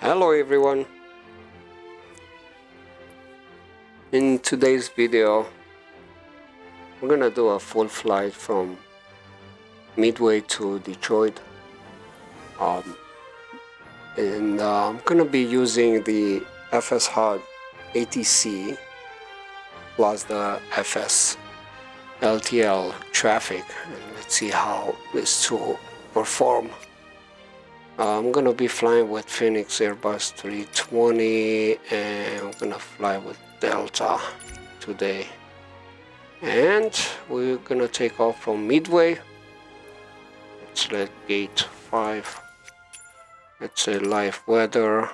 Hello everyone. In today's video we're gonna do a full flight from Midway to Detroit, and I'm gonna be using the FSHud ATC plus the FSLTL traffic, and let's see how these two perform. I'm gonna be flying with Fenix Airbus 320, and I'm gonna fly with Delta today, and we're gonna take off from Midway. Let's let gate 5. Let's say live weather.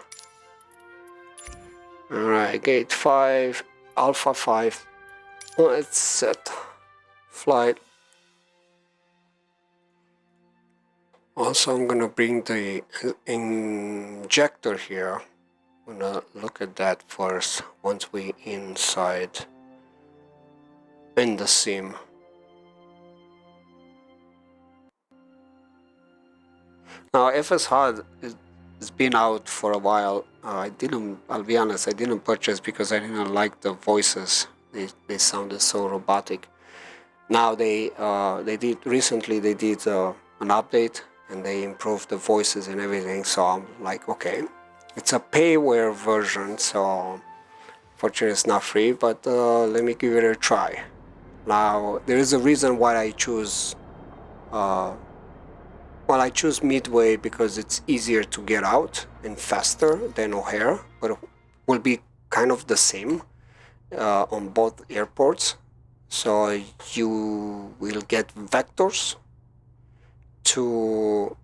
Alright, gate 5, Alpha 5. Let's set flight. Also, I'm gonna bring the injector here. I'm gonna look at that first once we inside in the sim. Now, FSHud has been out for a while. I'll be honest, I didn't purchase because I didn't like the voices. They sounded so robotic. Now they did recently an update, and they improved the voices and everything, so I'm like, okay, it's a payware version, so fortunately it's not free, but let me give it a try. Now there is a reason why I choose I choose Midway, because it's easier to get out and faster than O'Hare, but it will be kind of the same on both airports. So you will get vectors to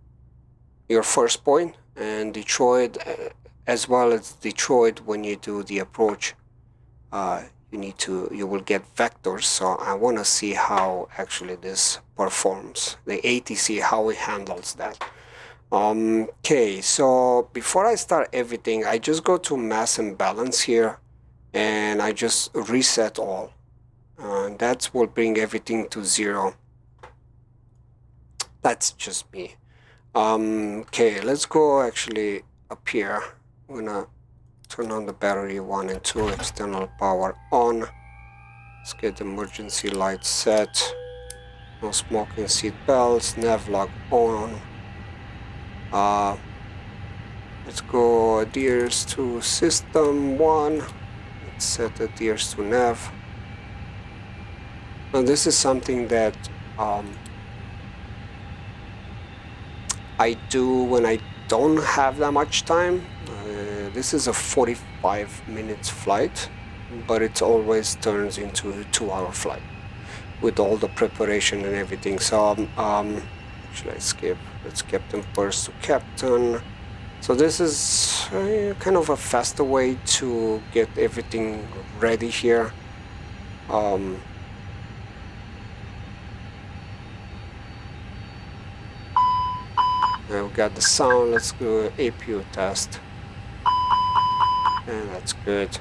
your first point, and Detroit, as well as Detroit, when you do the approach, you will get vectors. So I want to see how actually this performs, the ATC, how it handles that. Okay, so before I start everything, I just go to mass and balance here, and I just reset all, and that will bring everything to 0. That's just me. Okay, let's go actually up here. I'm gonna turn on the battery 1 and 2, external power on. Let's get the emergency lights set. No smoking, seat belts, navlog on. Let's go adheres to system 1. Let's set adheres to nav. Now this is something that I do when I don't have that much time. This is a 45 minutes flight, but it always turns into a 2-hour flight with all the preparation and everything. So should I skip? Let's captain first to captain. So this is kind of a faster way to get everything ready here. We've got the sound. Let's do APU test, and that's good.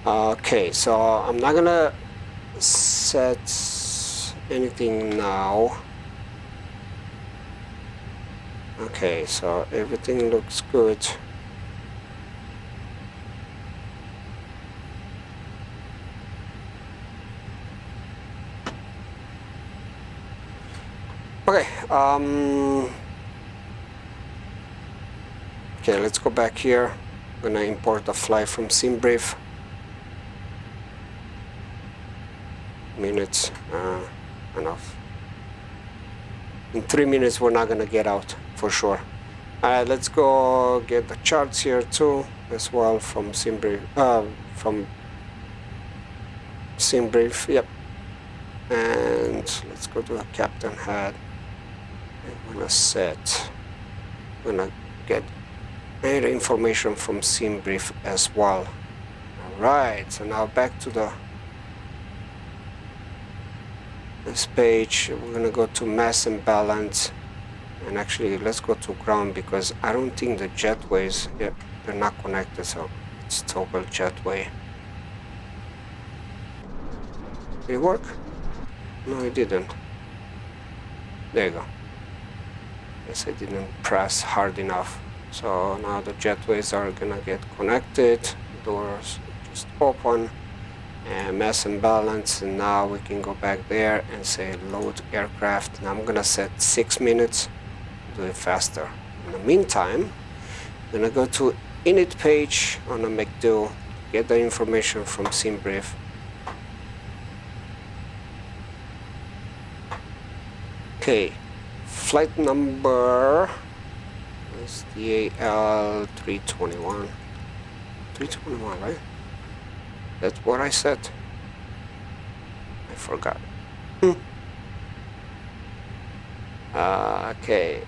Okay, so I'm not gonna set anything now. Okay, so everything looks good. Okay, okay, let's go back here. I'm gonna import the flight from SimBrief. Minutes, enough. In 3 minutes we're not gonna get out for sure. Alright, let's go get the charts here too as well from SimBrief. Yep. And let's go to a captain head. I'm gonna set. I'm gonna get any information from SimBrief as well. Alright, so now back to this page. We're gonna go to mass and balance, and actually let's go to ground, because I don't think the jetways, yep, they're not connected, so let's toggle jetway. Did it work? No, it didn't. There you go. Guess I didn't press hard enough. So now the jetways are gonna get connected, doors just open, and mass and balance, and now we can go back there and say load aircraft, and I'm gonna set 6 minutes, do it faster. In the meantime, I'm gonna go to init page on the McDo, get the information from SimBrief. Okay, flight number is DAL 321. 321, right? That's what I said. I forgot. Okay.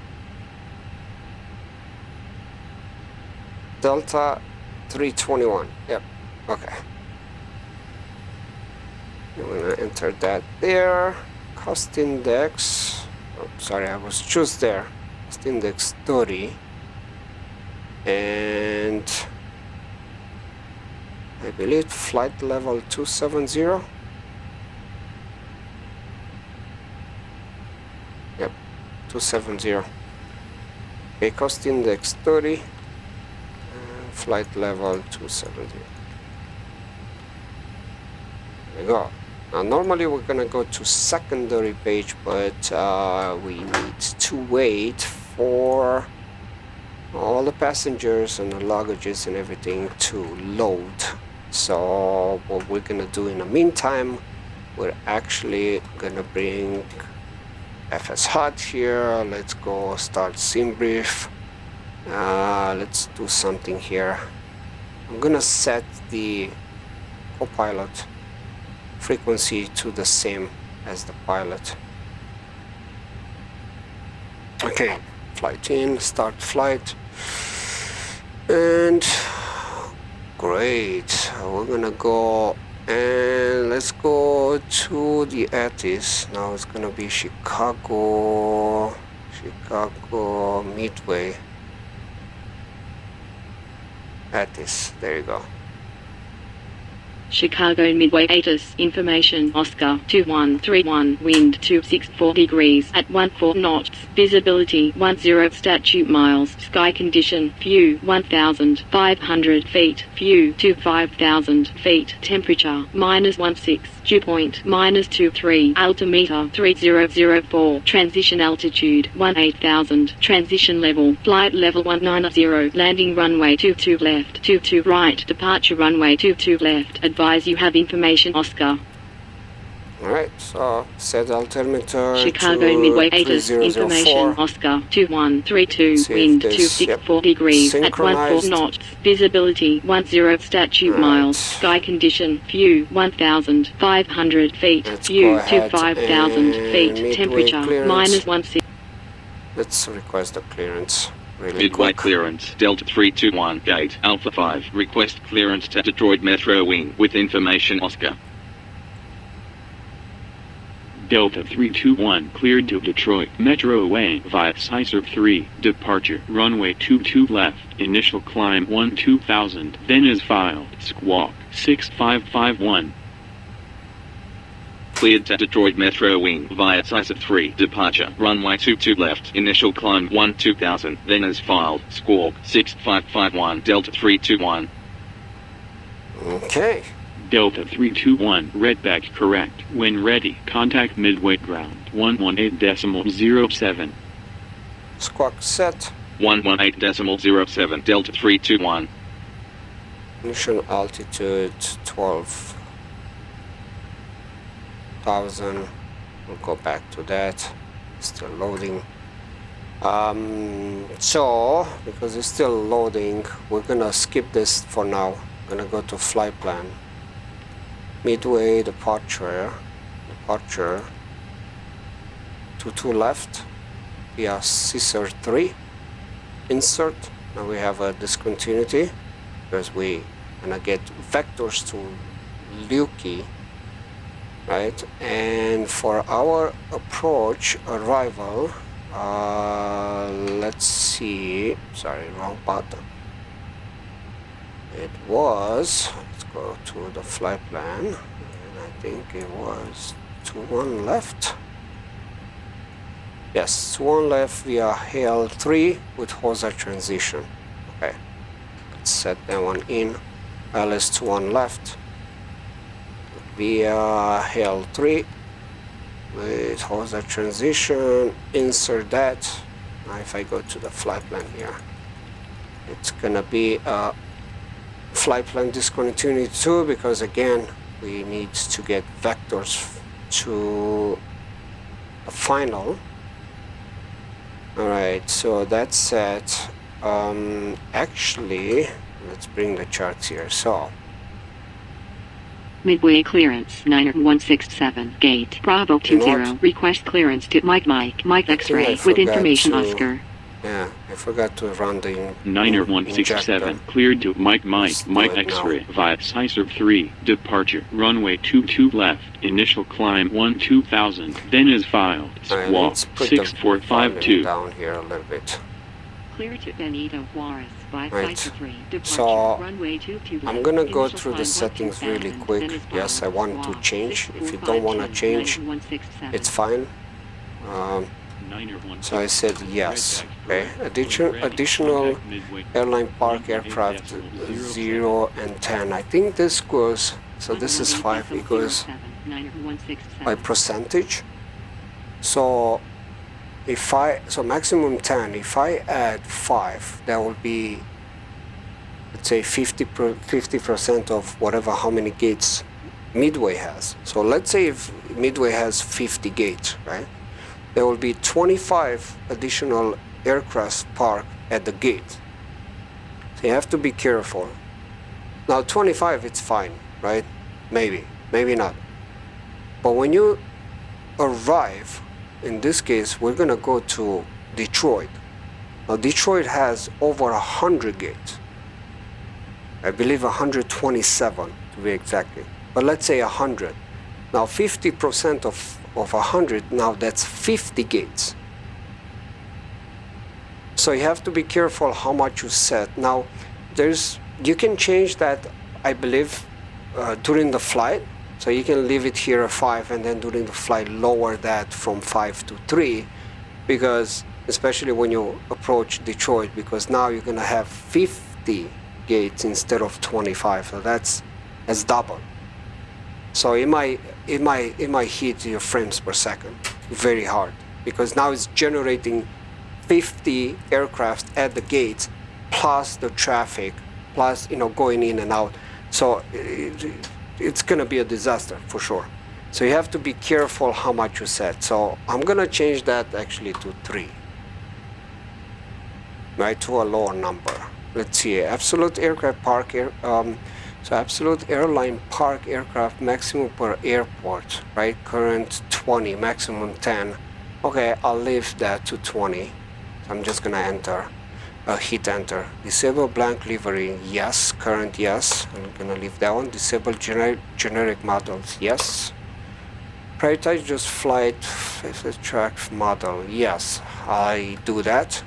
Delta 321. Yep. Okay. I'm gonna enter that there. Cost index. Oh, sorry, I was just there. Cost index 30. And I believe flight level 270. Yep, 270. Okay, cost index 30. Flight level 270. There we go. Now normally we're gonna go to secondary page, but we need to wait for all the passengers and the luggages and everything to load. So what we're gonna do in the meantime, we're actually gonna bring FSHud here. Let's go start SimBrief. Let's do something here. I'm gonna set the co-pilot frequency to the same as the pilot. Okay, flight in, start flight, and great. We're gonna go and let's go to the ATC. Now it's gonna be Chicago Midway ATC. There you go. Chicago Midway ATC information Oscar 2131 wind 264 degrees at 14 knots visibility 10 statute miles sky condition view 1,500 feet view to 5,000 feet temperature -16 dew point -23 altimeter 3004 transition altitude 18,000 transition level flight level 190 landing runway 22 left 22 right departure runway 22 left advise you have information Oscar. Alright, so set altimeter Chicago to Midway ATC information Oscar 2132 wind 264 degrees at 14 knots visibility 10 statute miles sky condition view 1,500 feet view to 5,000 feet temperature -16. Let's request the clearance really Midway quick. clearance Delta 321 Gate Alpha 5 request clearance to Detroit Metro Wing with information Oscar. Delta 321 cleared to Detroit Metro Way via Sizer 3, departure runway 22 left, initial climb 12,000, then is filed, squawk 6551. Cleared to Detroit Metro Wing via Sizer 3, departure runway 22 left, initial climb 12,000, then is filed, squawk 6551 Delta 321. Okay. Delta 321 readback correct. When ready, contact Midway ground 118.07. Squawk set. 118.07 Delta 321. Initial altitude 12,000. We'll go back to that. Still loading. So because it's still loading, we're gonna skip this for now. We're gonna go to flight plan. Midway departure 22 left via Sizer 3 insert. Now we have a discontinuity because we gonna get vectors to Luki, right? And for our approach arrival, let's see, sorry, wrong button. It was, let's go to the flight plan, and I think it was 21 left. Yes, to one left via HL3 with hauser transition. Okay, let's set that one in. LS to one left via HL3 with hauser transition. Insert that. Now if I go to the flight plan here, it's gonna be a flight plan discontinuity 2 because again we need to get vectors to a final. Alright, so that's set. Actually, let's bring the charts here. So Midway clearance 9167 gate Bravo 20 request clearance to Mike X-ray with information Oscar. Yeah, I forgot to run the 9167 cleared to Mike X-ray via Sicer 3 departure runway 22 left initial climb 12000 then is filed squawk 6452 down here a little bit. Clear to Benito Juarez by Right. Sicer 3 departure So runway 22 I'm gonna go through the settings really quick. Yes, I want to change. If you don't want to change, it's fine. So I said yes. Okay. Additional airline park aircraft 0 and 10. I think this goes. So this is 5. It goes by percentage. So maximum 10. If I add 5, that will be, let's say 50% of whatever how many gates Midway has. So let's say if Midway has 50 gates, right? There will be 25 additional aircraft parked at the gate. So you have to be careful. Now 25, it's fine, right? Maybe not. But when you arrive, in this case, we're gonna go to Detroit. Now Detroit has over 100 gates. I believe 127 to be exactly. But let's say 100. Now 50% of 100, now that's 50 gates. So you have to be careful how much you set. Now you can change that, I believe, during the flight. So you can leave it here at 5 and then during the flight lower that from 5 to 3, because especially when you approach Detroit, because now you're gonna have 50 gates instead of 25. So that's double. So it might hit your frames per second very hard, because now it's generating 50 aircraft at the gates plus the traffic plus going in and out. So it's gonna be a disaster for sure. So you have to be careful how much you set. So I'm gonna change that actually to 3, right, to a lower number. Let's see, absolute aircraft park so absolute airline park aircraft maximum per airport, right? Current 20, maximum 10. Okay, I'll leave that to 20. So I'm just gonna hit enter. Disable blank livery, yes. Current, yes. I'm gonna leave that one. Disable generic models, yes. Prioritize just flight track model, yes. I do that.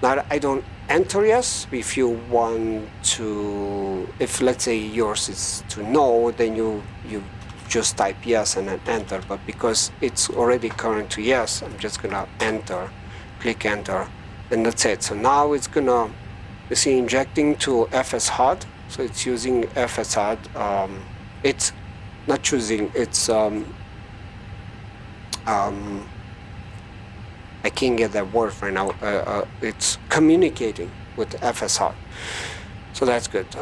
Now I don't enter yes. If you want to, if let's say yours is to no, then you just type yes and then enter. But because it's already current to yes, I'm just gonna enter, click enter, and that's it. So now it's gonna, you see, injecting to FSHud. So it's using FSHud. It's not choosing. It's I can't get that word right now. It's communicating with FSHud. So that's good.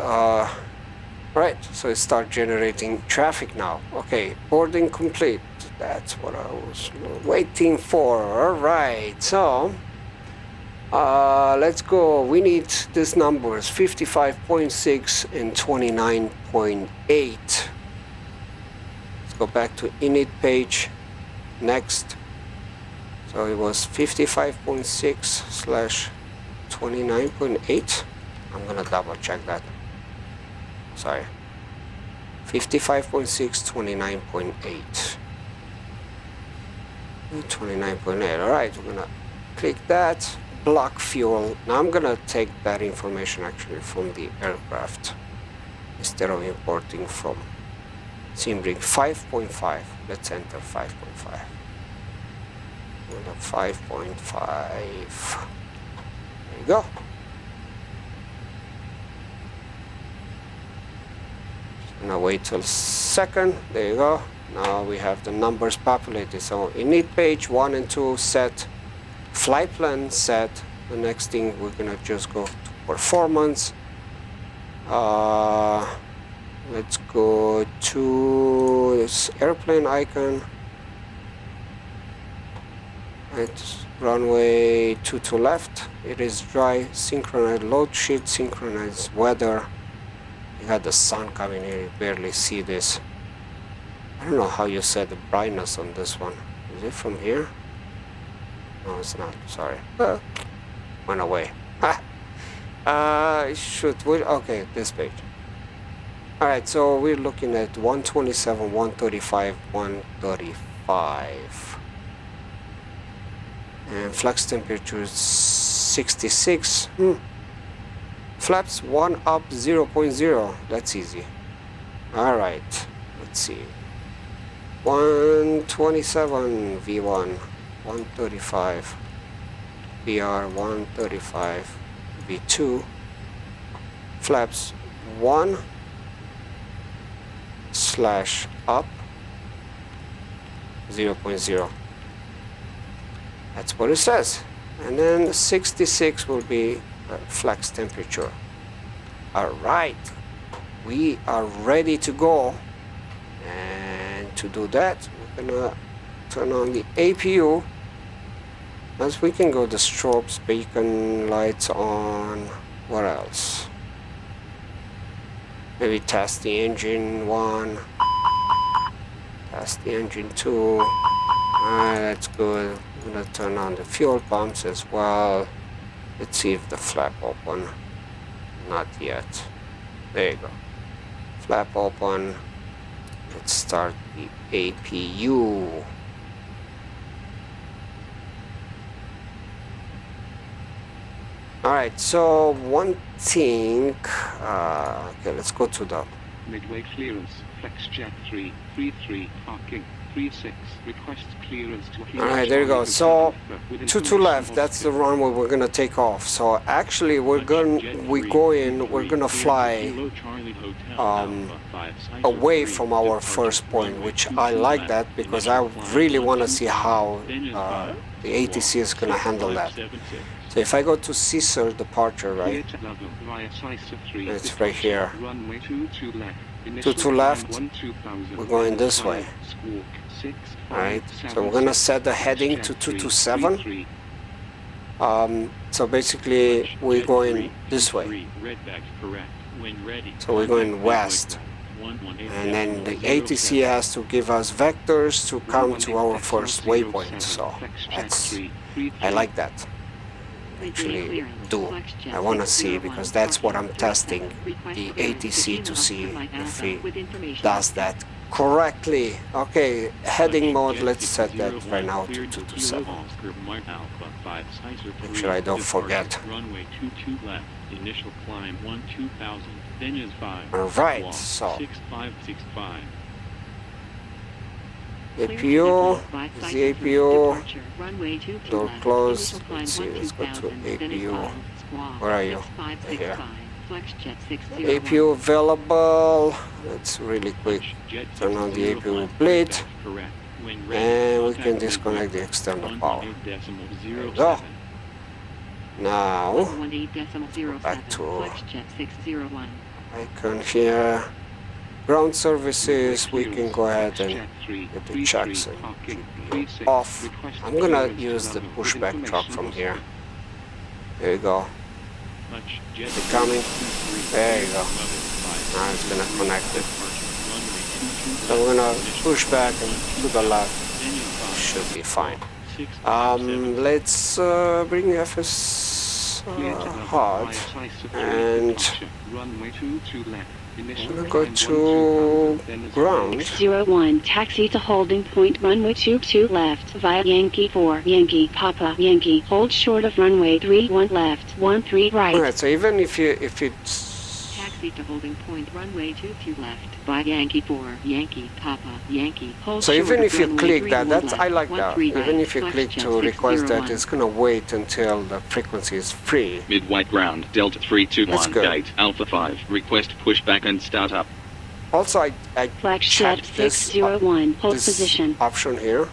Right, so it starts generating traffic now. Okay, boarding complete. That's what I was waiting for. All right, so let's go. We need these numbers, 55.6 and 29.8. Let's go back to init page. Next. So it was 55.6/29.8. I'm gonna double check that. Sorry. 55.6, 29.8. 29.8. Alright, we're gonna click that. Block fuel. Now I'm gonna take that information actually from the aircraft instead of importing from Simbring. 5.5. Let's enter 5.5. and a 5.5. There you go. Now wait till second. There you go. Now we have the numbers populated. So init page 1 and 2 set, flight plan set. The next thing we're gonna just go to performance. Let's go to this airplane icon. It's runway 22 left. It is dry. Synchronize load sheet. Synchronize weather. You got the sun coming in. You barely see this. I don't know how you set the brightness on this one. Is it from here? No, it's not. Sorry. Went away. Okay, this page. Alright, so we're looking at 127, 135, 135. And flex temperature is 66. Flaps 1 up 0.0. That's easy. Alright, let's see. 127 V1, 135 VR, 135 V2. Flaps 1 slash up 0.0. That's what it says. And then 66 will be flex temperature. Alright, we are ready to go. And to do that, we're gonna turn on the APU. As we can go the strobes, beacon lights on. What else? Maybe test the engine 1. Test the engine 2. Alright, that's good. I'm gonna turn on the fuel pumps as well. Let's see if the flap open. Not yet. There you go. Flap open. Let's start the APU. Alright, so one thing, okay, let's go to the Midway clearance, flex jet 3, 33, parking, 36, request clearance to... Alright, there you go. So, to left, that's the runway we're gonna take off. So actually, we're gonna fly away from our first point, which I like that because I really want to see how the ATC is gonna handle that. So if I go to Caesar departure, right? It's right here. 22 left, we're going this way. Alright, so we're gonna set the heading to 227. So basically we're going this way. So we're going west. And then the ATC has to give us vectors to come to our first waypoint. So that's, I like that. Actually do. I want to see because that's what I'm testing the ATC to see if it does that correctly. Okay, heading mode, let's set that right now to 227. Make sure I don't forget. Runway 22 left, initial climb 12,000, then is 5. Alright, so 6565. APU, the APU, door closed. Let's see, let's go to APU. Where are you? Right here. APU available. Let's really quick turn on the APU blade. And we can disconnect the external power. There you go. Now, back to icon here. Ground services, we can go ahead and get the checks and GPU off. I'm gonna use the pushback truck from here. There you go. Is it coming? There you go. Now it's gonna connect it. So we're gonna push back and to the left. Should be fine. Let's bring FSHud and I'm gonna go to ground. 01 taxi to holding point runway 22 left via Yankee 4 Yankee Papa Yankee hold short of runway 31 left 13 right. Alright, so even if it's Taxi to holding point runway 22 left by Yankee 4, Yankee, Papa, Yankee. Hold So short even of if you runway click 31 that, I left, like that. 13 Even right, if you flex click jet to request that, 601. it's gonna wait until the frequency is free. Midway ground, Delta That's 321, good. gate, Alpha 5, request pushback and start up. Also, I Flex jet checked this 601, hold this position. option here.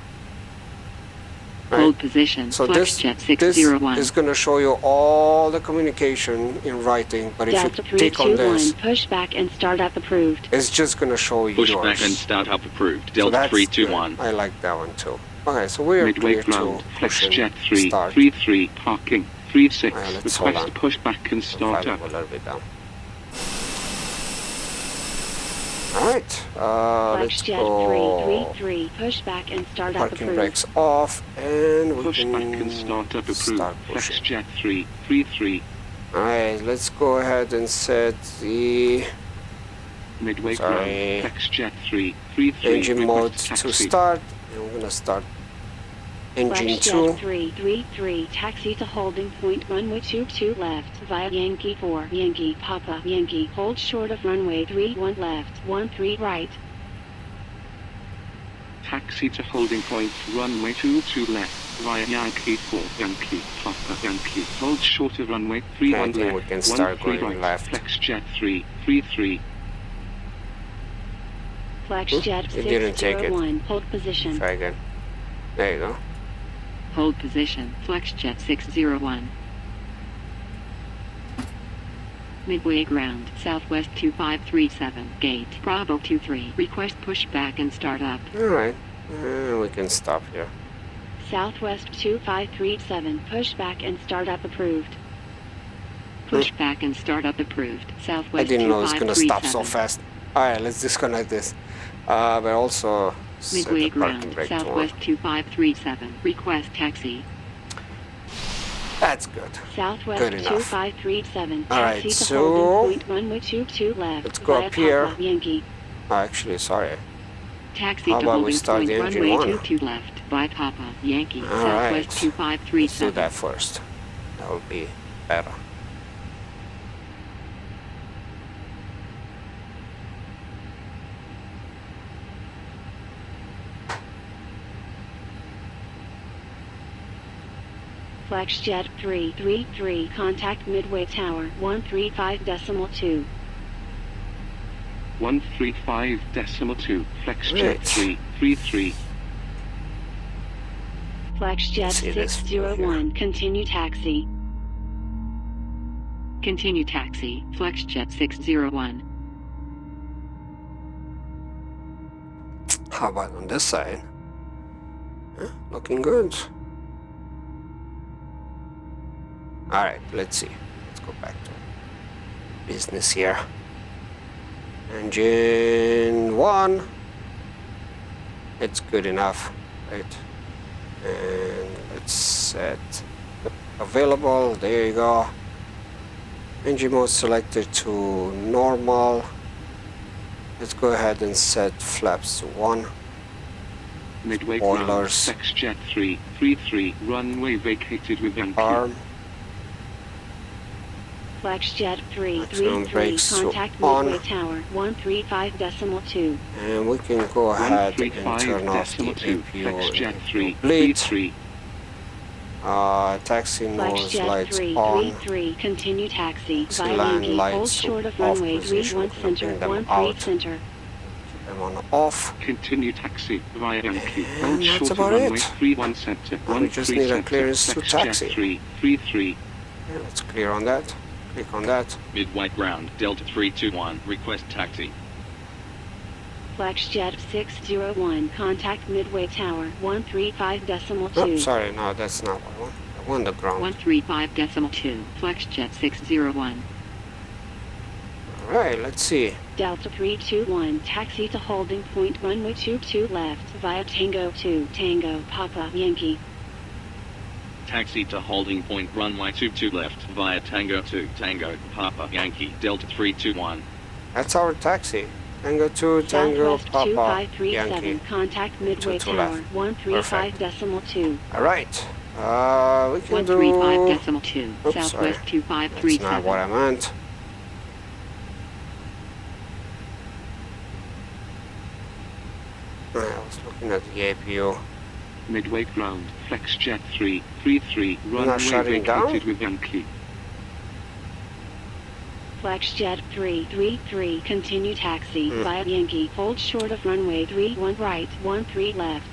Hold position. So Flex this jet this 601. is gonna show you all the communication in writing, but if Delta you click on 321, this, push back and start up approved. it's just gonna show you Pushback yours. and start up approved. So Delta that's 321. good. I like that one too. Okay, so we're Midway clear ground, to flex push jet and start. 333, parking, 36, let's hold request on. pushback and start File up. a little bit down. All right, Flex let's jet go. 333, push back and start up Parking approved. brakes off, and we Pushback can and start up approved. start Flex pushing. jet 333, All right, let's go ahead and set the midway Sorry. ground, flex jet 333, engine mode request to taxi. start, and we're gonna start engine Flex 2. jet 333, taxi to holding point runway 22 left via Yankee 4, Yankee, Papa, Yankee. Hold short of runway 31 left, 13 right. Taxi to holding point, runway 22 left, via Yankee 4, Yankee, Papa, Yankee. Hold short of runway 31 I think we left, can start 13 going right. left. Flex jet 333, Flex Oops, jet it didn't take it. 601, hold position. Try again. There you go. Hold position, Flex jet 601. Midway ground, Southwest 2537, gate, Bravo 23. Request pushback and start up. All right, we can stop here. Southwest 2537, pushback and start up approved. Pushback and start up approved. Southwest I didn't know it was gonna stop so 2537. fast. All right, let's disconnect this. But also set Midway the parking ground, brake to on. Southwest 2537. Request taxi. That's good. Southwest Good enough. 2537. All right, Taxi to so holding point runway 22 left. let's go via up here. Papa, Yankee. Oh, actually, sorry. Taxi How to about we holding start point the engine runway one? 22 left by Papa, Yankee. All Southwest right. Let's do 2537. that first. That will be better. Flex jet 333. Contact Midway Tower 135.2. 135.2, flex jet Right. 333, Flex jet See this view 601. Continue taxi. Continue taxi. Flex jet 601. How about on this side? Looking good. All right, let's see. Let's go back to business here. Engine 1. It's good enough, right? And let's set available. There you go. Engine mode selected to normal. Let's go ahead and set flaps to 1. midway ground, Spoilers. flex jet 333, runway vacated with Yankee. Arm. Flex jet Maximum 333. brakes to Contact on. Midway Tower 135.2. And we can go ahead and turn off the 135.2, flex jet APU bleed. 333, Taxi Flex nose jet lights on. 333. Continue taxi. Taxi Via line Yankee. Hold lights short of off runway position. 31 We're gonna center. bring them 13 out. center. Them on off. continue taxi, via Yankee. And Hold that's short of about runway it. 31 center, Now we just need a 13 clearance center, to flex taxi. jet 333, Yeah, let's clear on that. Click on that. Midway ground, Delta 321, request taxi. Flex jet 601. Contact Midway Tower 135.2. Oh, sorry, no, that's not what I want. I want the ground. 135.2. Flex jet 601. Alright, let's see. Delta 321. Taxi to holding point runway 22 left via Tango 2. Tango, Papa, Yankee. Taxi to holding point runway 22 left via Tango 2, Tango, Papa, Yankee, Delta 321. That's our taxi. Tango 2, Tango, Southwest Papa, 2537. Yankee. Contact Midway 2 Tower left. 135.2. Alright. We can do... 135.2. Oops, sorry. Southwest That's not 2537. what I meant. I was looking at the APU. Midway ground, FlexJet 333, Not runway shutting down? vacated with Yankee. FlexJet 333, continue taxi via Yankee. Hold short of runway 31 right, 13 left.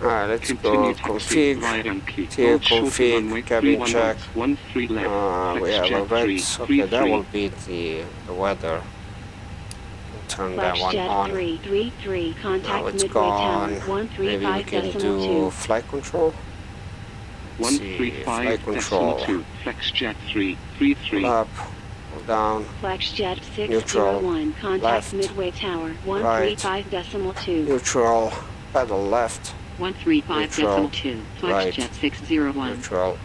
Alright, let's Continue go taxi config. via Yankee. Here, Hold short of runway config, cabin 31 check. right, 13 left. We have a FlexJet red. Okay, that 333. will be the weather. Turn that one FlexJet on. 333, Now contact it's Midway gone. Tower Maybe we can do 135.2. flight control. Let's see, flight control. 135.2, FlexJet 333. Up, hold down, FlexJet Neutral, 601, contact left, Midway Tower right, 135.2. neutral, pedal left, 135.2, right, FlexJet 601. neutral.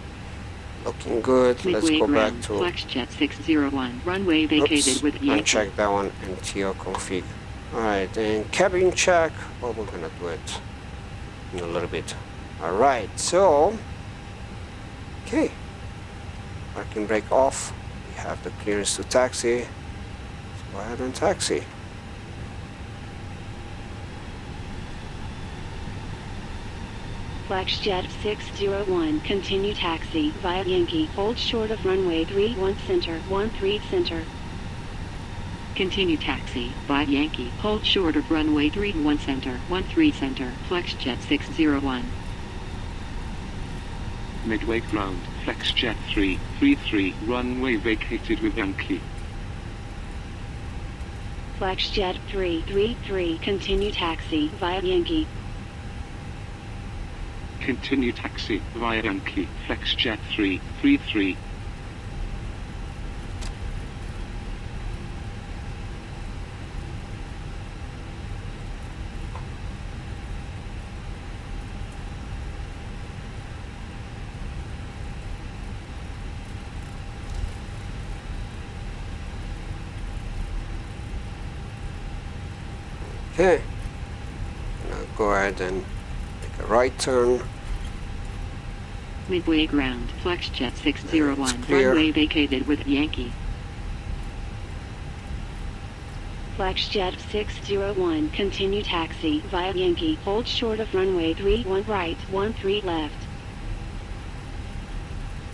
Looking good. Let's Midway go back ground, to FlexJet 601, runway vacated with Yankee. uncheck that one and TO config. Alright, and cabin check. Well, we're gonna do it in a little bit. Alright, so okay. Parking brake off. We have the clearance to taxi. Let's go ahead and taxi. FlexJet 601, continue taxi via Yankee. Hold short of runway 31 center, 13 center. Continue taxi via Yankee. Hold short of runway 31 center, 13 center. FlexJet 601. Midway ground, FlexJet 333, runway vacated with Yankee. FlexJet 333, continue taxi via Yankee. Continue taxi via Yankee, FlexJet 333. Okay. Now go ahead and make a right turn. Midway ground, FlexJet 601, It's clear. runway vacated with Yankee. FlexJet 601, continue taxi via Yankee. Hold short of runway 31 right, 13 left.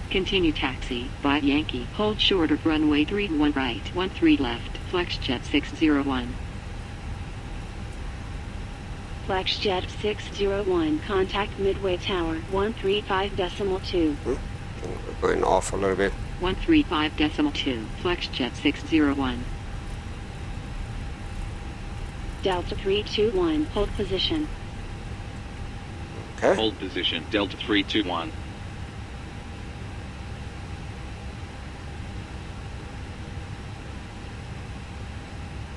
Continue taxi via Yankee. Hold short of runway 31 right, 13 left. FlexJet 601. FlexJet 601, contact Midway Tower 135.2. We're going off a little bit. 135.2, FlexJet 601. Delta 321, hold position. Okay. Hold position, Delta 321.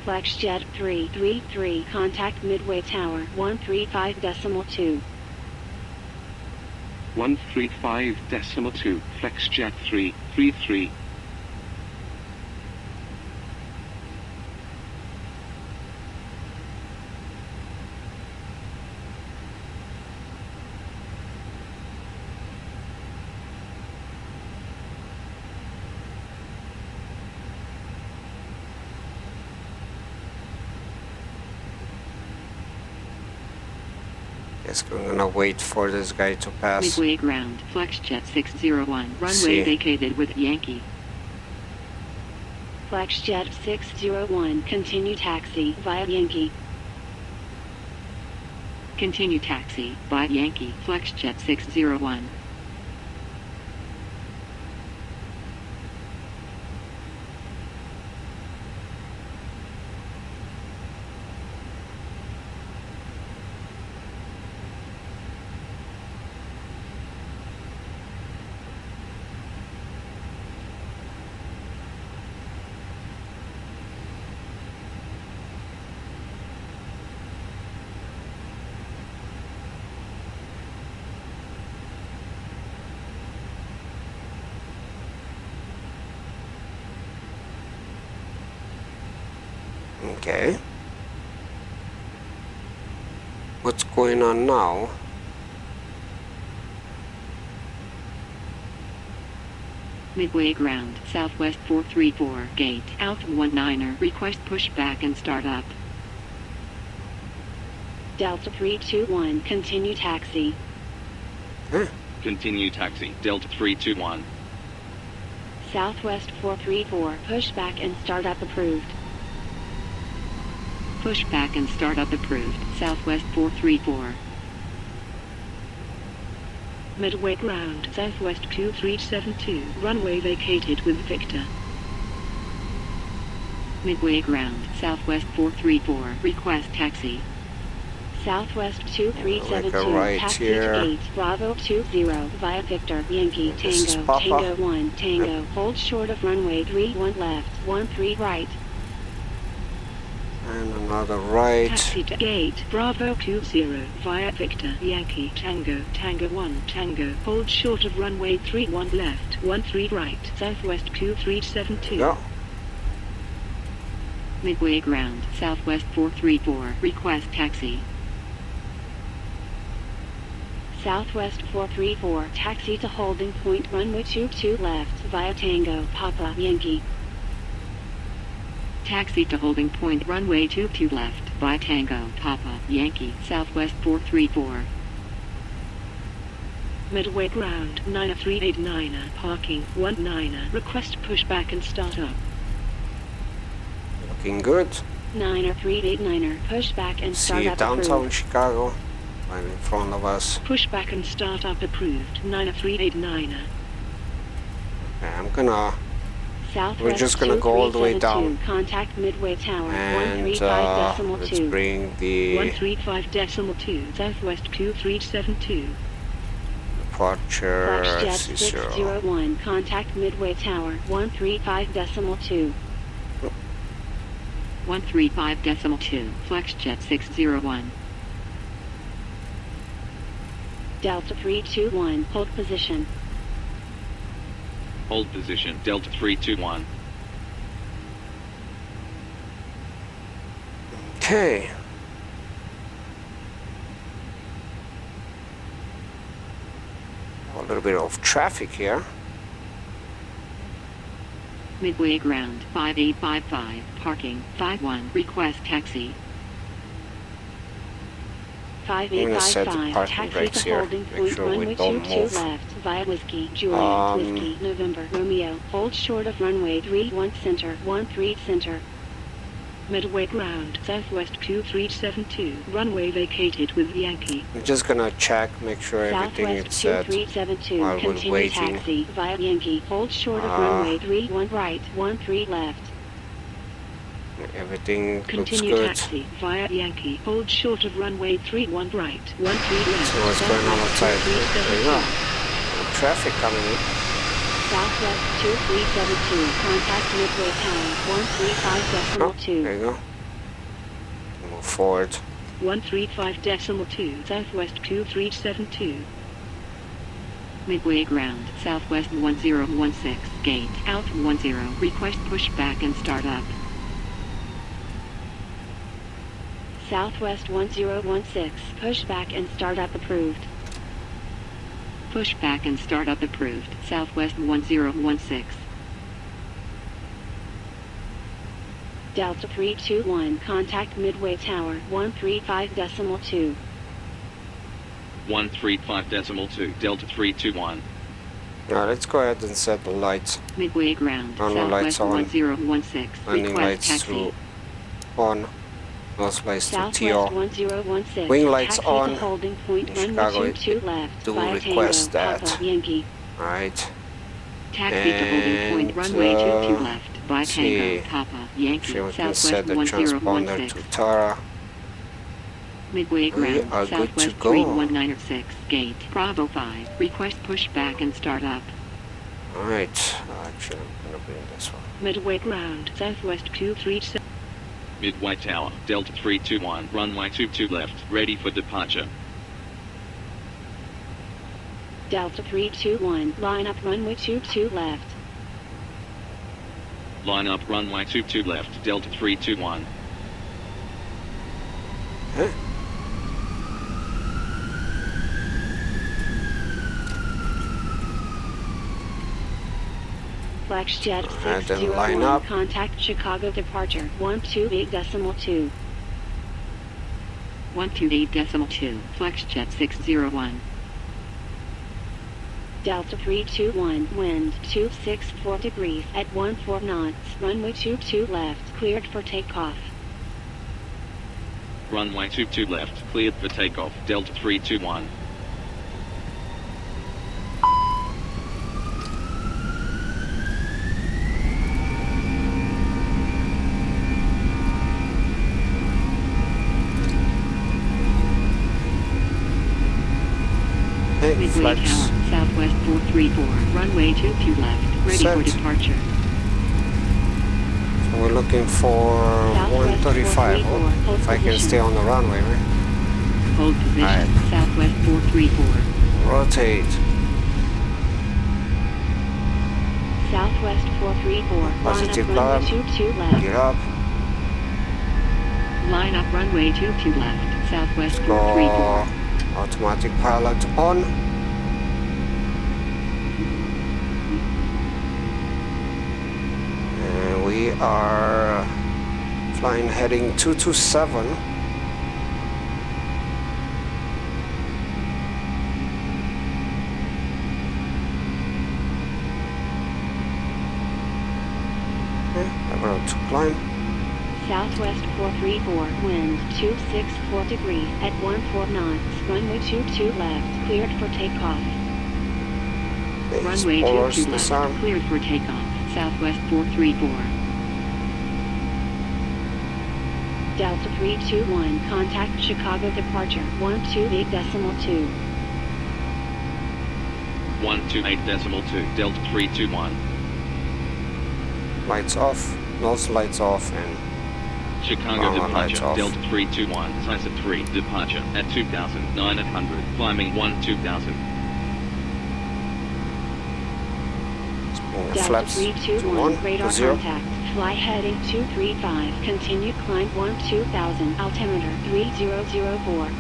FlexJet 333, contact Midway Tower 135.2. 135.2, FlexJet 333. Guess we're gonna wait for this guy to pass. Midway ground, FlexJet 601, runway See. vacated with Yankee. FlexJet 601, continue taxi via Yankee. Continue taxi via Yankee, FlexJet 601. Okay. What's going on now? Midway ground, Southwest 434, gate, Alpha 19er, request pushback and start up. Delta 321, continue taxi. Huh? Continue taxi. Delta 321. Southwest 434, pushback and startup approved. Pushback and startup approved. Southwest 434. Midway ground, Southwest 2372, runway vacated with Victor. Midway ground, Southwest 434, request taxi. Southwest 2372, Make a right taxi here. to gate, Bravo 20, via Victor, Yankee, This is Tango, Papa. Tango 1, Tango, hold short of runway 31 left, 13 right. And another right. Taxi to gate, Bravo 20, via Victor, Yankee, Tango, Tango 1, Tango, hold short of runway 31 left, 13 right, Southwest 2372. Go. Midway ground, Southwest 434, request taxi. Southwest 434, taxi to holding point runway 22 left, via Tango, Papa, Yankee. Taxi to holding point runway 22 left, via Tango, Papa, Yankee, Southwest 434. Midway ground, 9389, parking, 19, request pushback and start up. Looking good. 9389, pushback and start See up downtown approved. Chicago. Right in front of us. Pushback and start up approved, 9389. Okay, I'm gonna. Southwest We're just gonna go all the way 2372, down. contact Midway Tower, And 135.2. let's bring the 135.2, Southwest 2372. departure Flexjet C0. 601, contact Midway Tower, 135.2. 135.2, Flexjet 601. Delta 321, hold position. Hold position. Delta 321. Okay. A little bit of traffic here. Midway ground, 5855, parking, 51, request taxi. I'm gonna set the 5855, parking taxi brakes to here. holding Make point sure we runway don't 22 move. left, via Whiskey, Juliet, Whiskey, November, Romeo, hold short of runway 31 center, 13 center. Midway ground, Southwest 2372, runway vacated with Yankee. I'm just gonna check, make sure everything is Southwest set. 2372, while we're continue waiting. taxi, via Yankee, hold short of runway 31 right, 13 left. Everything looks Continue good. taxi, via Yankee, hold short of runway 31 right, 13 left. So what's going on outside? There you go. 2372. Traffic coming in. Southwest 2372, contact Midway Tower, 135.2. There you go. Move forward. 135.2, Southwest 2372. Midway ground, Southwest 1016, gate, out 10, request pushback and start up. Southwest 1016, pushback and startup approved. Pushback and startup approved, Southwest 1016. Delta 321, contact Midway Tower, 135.2. 135.2. Delta 321. Now let's go ahead and set the lights. Midway ground, Runway lights Southwest on. 1016, Landing request lights taxi. to on. Nose lights to Southwest TO. 1016. Wing lights taxi on. To holding point In runway Chicago, 22 left. do via request Tango, that. Papa, Yankee. Right. Taxi to holding point And, runway 22 left. Via see. Tango, Papa, Yankee. Sure, we can Southwest set the transponder 1016. to Tara. Midway ground, are good to Southwest go. 3196, gate, Bravo 5. Request pushback and start up. Alright. Actually, I'm gonna bring this one. Midway ground, Southwest 237. Midway Tower. Delta 321. Runway 22 left. Ready for departure. Delta 321, line up runway 22 left. Line up runway 22 left. Delta 321. Huh? FlexJet And then line 601, up. contact Chicago departure, 128.2. 128.2, FlexJet 601. Delta 321, wind 264 degrees at 14 knots, runway 22 left, cleared for takeoff. Runway 22 left, cleared for takeoff, Delta 321. Hey, Midway flex. Tower, Southwest 434, runway 22 left, ready Set. for departure. So we're looking for Southwest 135. 434, Oh, hold if I can position. stay on the runway, right? Hold position, Alright. Southwest 434. Rotate. Southwest 434, Positive line up runway climb. 22 left. Get up. Line up runway 22 left, Southwest Go. 434. Automatic pilot on. And we are flying heading 227. About to climb. Southwest 434, wind 264 degrees at 14 knots, runway 22 left, cleared for takeoff. These Runway spoilers 22 left, disarm. cleared for takeoff, Southwest 434. Delta 321, contact Chicago departure 128.2. 128.2, Delta 321. Lights off. Nose lights off and Chicago Power lights departure, off. Delta 321, Sizer 3, departure at 2,900, climbing 2,000. spinning the Delta flaps to 321, 1 radar to 0. contact, fly heading 235, continue climb 2000, altimeter 3004.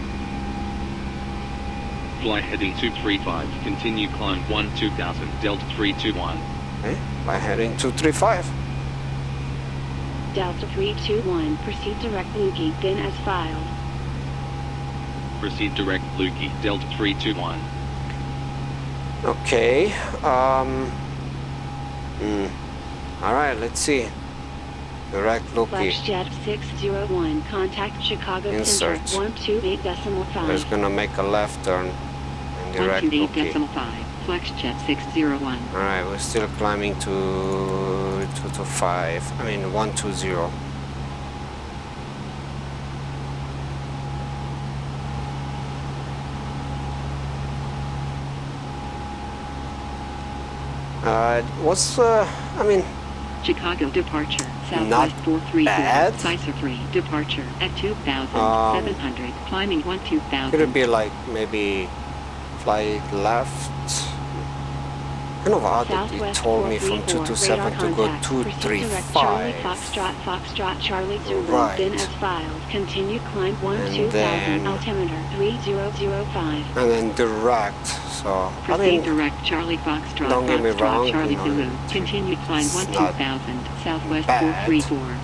Fly heading 235, continue climb 2000, Delta 321. Okay, by heading 235. Delta 321, proceed direct Lukey, then as filed. Proceed direct Lukey, Delta 321. Okay. Alright, let's see. Direct Loki. FlexJet 601, contact Chicago Insert. Center 128.5. It's gonna make a left turn and direct Loki. 128.5, FlexJet 601. Alright, we're still climbing to 225. I mean 120. What's I mean, Chicago departure, Not Southwest 434, bad. Sizer 3, departure at 2,700, climbing 2000. could it be like maybe fly left? Kind of odd that it Southwest told me from 434, 227 to go radar contact. Proceed direct Charlie 235. Foxtrot Charlie Zulu, Right. then as filed. Continue climb 2000, then- altimeter 3005. And then direct. So I Proceed mean, direct Charlie Foxtrot don't get me wrong, Charlie you know, Zulu. Continue climb it's 2000, Southwest bad. 434.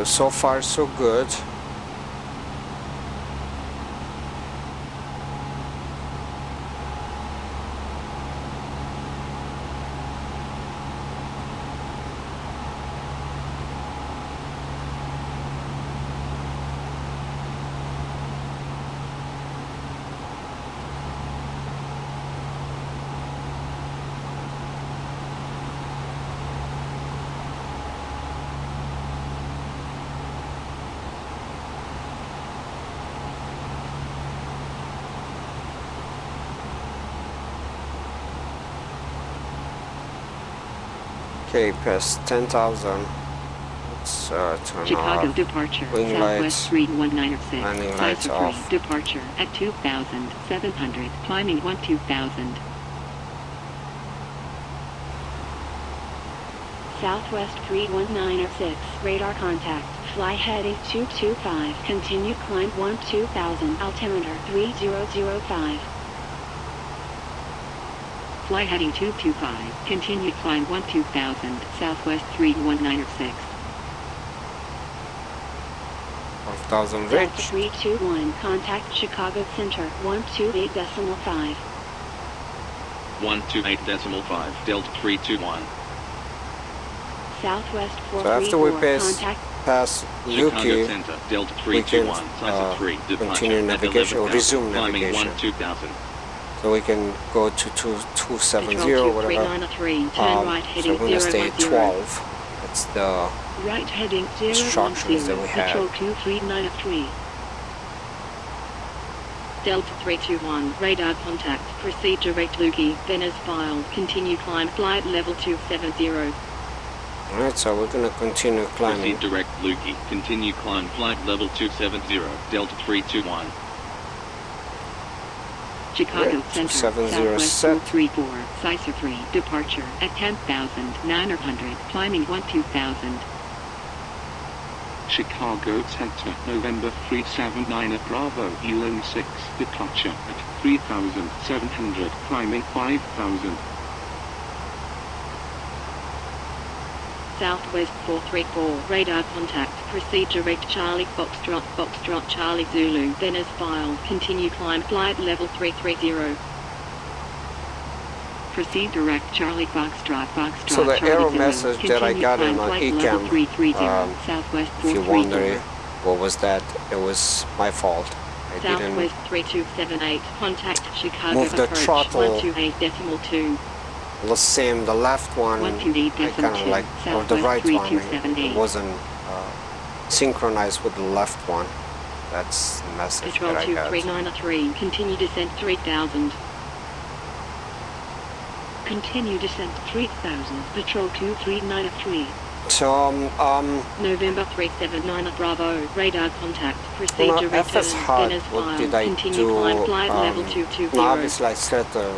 so far so good. Okay, past 10,000. Let's turn Chicago off. departure, Wing lights. Southwest 31906, Landing lights Sizer 3, off. departure at 2,700, climbing 2000. Southwest 31906, radar contact, fly heading 225, continue climb 2000, altimeter 3005. Fly heading 225. Continue climb 12000. Southwest 31906. 1000 Delta reach. 321. Contact Chicago Center 128.5. 128.5 Delta 321. Southwest So after we 434. Contact pass Chicago Luki, Center Delta we can 321 Size 3 continue departure at navigation or 11,000, resume climbing navigation. 12,000. So we can go to 270 Control or whatever. 2393. Turn right So heading we're gonna stay 010. 12. That's the Right heading 010. instructions that we have. Control 2393. Delta 321. Radar contact. Proceed direct Luki. Then as filed. Continue climb flight level 270. Alright, so we're gonna continue climbing. Proceed direct Luki. Continue climb flight level 270 Delta 321. Chicago Right, Center, 270 Southwest set. 434, Sizer 3, departure at 10,900, climbing 12,000. Chicago Center, November 379 at Bravo, Elon 6, departure at 3,700, climbing 5,000. Southwest 434, radar contact, proceed direct Charlie Foxtrot Charlie Zulu, then as filed, continue climb flight level 330. Proceed direct Charlie Foxtrot So the Charlie error Zulu, message that I continue got climb in my flight level ECAM, 330, Southwest if you 434. wonder what was that, it was my fault. I didn't Southwest 3278, contact Chicago move the approach throttle 128.2. the same. The left one, I kind of like, or the right one, it wasn't synchronized with the left one. That's the message Control that I got. 2393, continue descent 3000. Continue descent 3000, Patrol 2393. So, November 379 at Bravo, radar contact, proceed on direct turn, FSHud, then as what filed, did I continue do? climb flight level 220. Now obviously I set the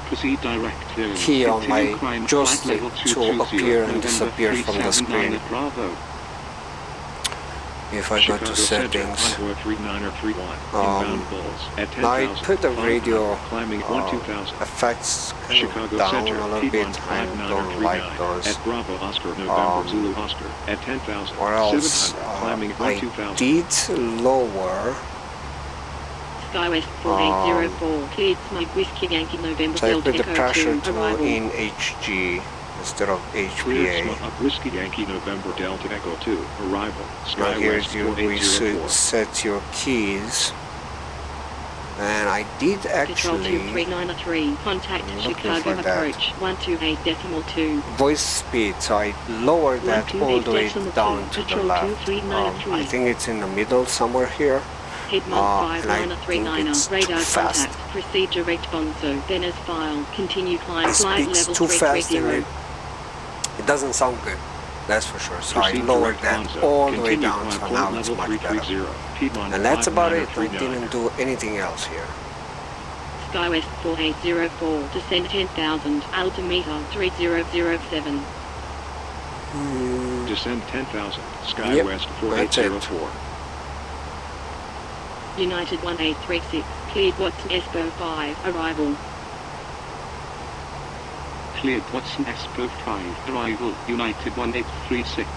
Proceed direct turn. key on Continue my climb joystick flight level to 220, appear and November disappear from the 379 screen. at Bravo. If I go to settings, Contour 3931, inbound Bulls at now I 10,000, put the radio climbing 12,000. effects kind of Chicago down Center, a little bit. Piedmont I don't like 5939, those. at Bravo Oscar November Zulu Oscar, at 10,000, Or else 700, climbing I 12,000. did lower. Skywest 4804, cleared smoke whiskey Yankee November So I Delta put the Echo pressure 2, to arrival. in HG instead of Clear HPA. smoke Whiskey Yankee November Delta Echo 2, arrival, Now here Skywest you 4804. set your keys. And I did Control actually 2393, contact I'm looking Chicago for that. approach 128.2. voice speed, so I lowered that all the way 128.2, down to the Control left. 2393. I think it's in the middle somewhere here. Piedmont and I think 5939, it's radar too fast. contact, proceed direct Bonzo, then as filed, continue climb It flight speaks level too fast and 330. it doesn't sound good. That's for sure. So I Proceed lowered direct that Bonzo, all the way continue down, climb so flight now it's level much better. 330, Piedmont And that's about it. I 5939. didn't do anything else here. Skywest 4804, descend 10,000, altimeter 3007. Descend 10,000, Yep, Skywest that's it. 4804. United 1836, cleared Watson Espo 5, arrival. Cleared Watson Expo 5, arrival, United 1836.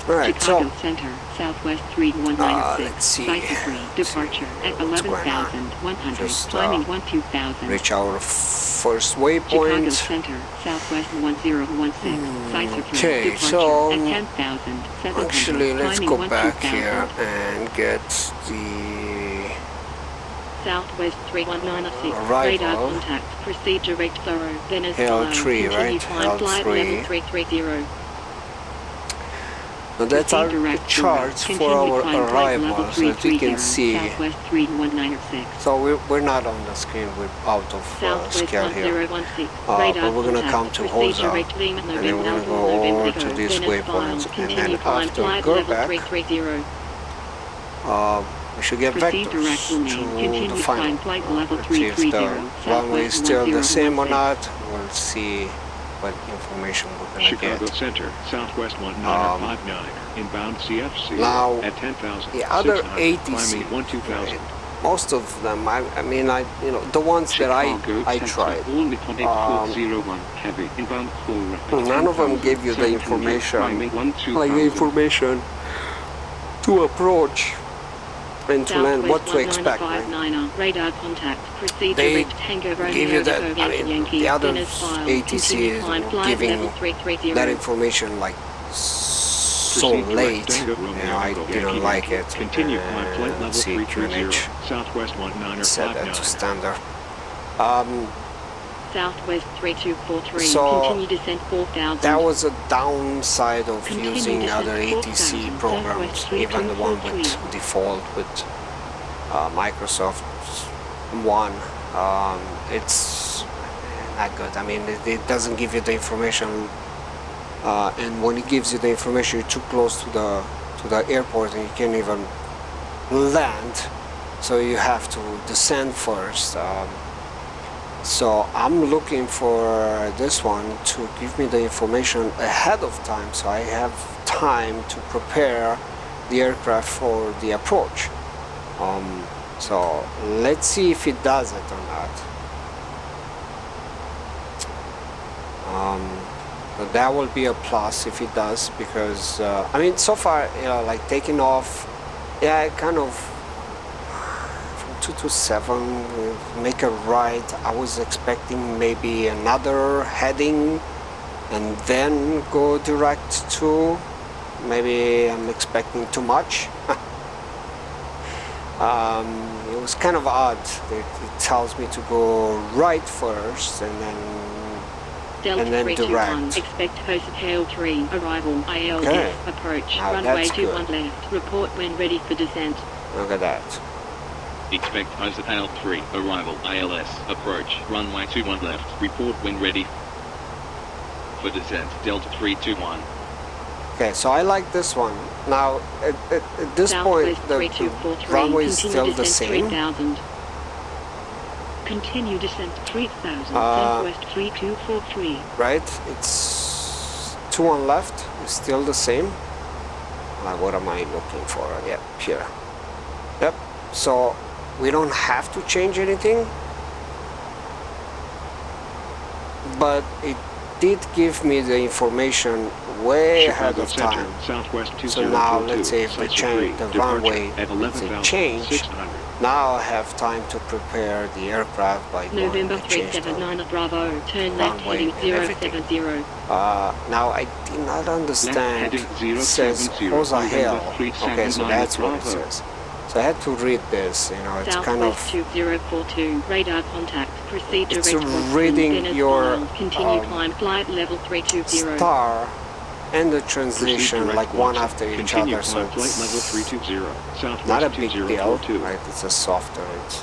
Alright, Chicago so Center, Southwest 31906, let's see. Sizer 3, departure at What's going on? 11,100, Just, climbing 12,000. reach our first Chicago waypoint. Center, Southwest 1016, Sizer 3, Okay, departure so, at 10,700, Actually, let's climbing go back 12,000. here and get the Southwest 31906, Arrival. radar contact, proceed direct thorough, then as L3, filed, continue right? climb flight L3. level 330. Now that's our Proceed direct charts thorough, for our continue climb flight level arrivals, as you 330, can see. Southwest 31906. So we're not on the screen, we're out of Southwest scale here. 1016, But radar we're gonna contact, come to proceed Hosa, direct Lima and then we're November gonna Alpha go November over to Echo, these then as waypoints, filed, and continue then climb after flight go level back, 330. we should get Proceed vectors direct Lima, to continue the climb final. flight level Let's see if 330, the runway is still the same or 1016. not. We'll see what information we're gonna Chicago get. Center, Southwest 1959, inbound CFC now, at 10,000, the other 600, ATC, climbing 12,000. most of them, I mean, you know, the ones that I tried, heavy inbound none of them gave you the information, like the information to approach and to land, what to expect. Right? Radar contact. Proceed They direct Tango Romeo give you that. Echo I mean, Yankee, the other Venice file. ATC Continue is climb, flight giving level 330. that information like so late. You know, I didn't like it. Continue climb flight level See, 330, QNH Southwest 19 or set that 59. to standard. Southwest 3243. So, Continue descent 4000. that was a downside of Continue using descent other 4000, ATC programs, Southwest even the one with 3243. default with Microsoft One. It's not good. I mean, it doesn't give you the information, and when it gives you the information, you're too close to the airport and you can't even land. So you have to descend first. So I'm looking for this one to give me the information ahead of time, so I have time to prepare the aircraft for the approach. So let's see if it does it or not. But that will be a plus if it does, because I mean, so far, you know, like taking off, yeah, I kind of 227 make a right. I was expecting maybe another heading and then go direct to, maybe I'm expecting too much. It was kind of odd. It tells me to go right first and then Delta and then 321. direct. Expect FSHud 3 arrival. ILS Okay. approach. Now Runway that's 21 good. left. Report when ready for descent. look at that. Expect FSLTL 3 arrival. ILS approach. Runway 21 left. Report when ready for descent. Delta 321. Okay, so I like this one. Now, at this point, Southwest the 3243. runway is Continue still the descent same. 3000. Continue descent 3000. Southwest 3243. Right? It's 2 on left. It's still the same. What am I looking for? Yep, here. Yep. So we don't have to change anything, but it did give me the information way ahead Chicago of Center, time. Southwest So now 2042, let's say if the departure runway at let's say change, 11,600. now I have time to prepare the aircraft by going November to change the 379 at Bravo. Turn left runway heading and everything. 070. Now I did not understand. heading It says 070, Rosa Hill. November Okay, so 379 that's what it Bravo. says. So I had to read this. You know, it's kind of Southwest 2042. Radar contact. Proceed It's direct reading Venice your, file. Continue climb flight level 320. star and the Proceed translation direct like one Watson. after each Continue other. So climb flight level it's 320, Southwest not a big deal, 2042. right? It's a software. It's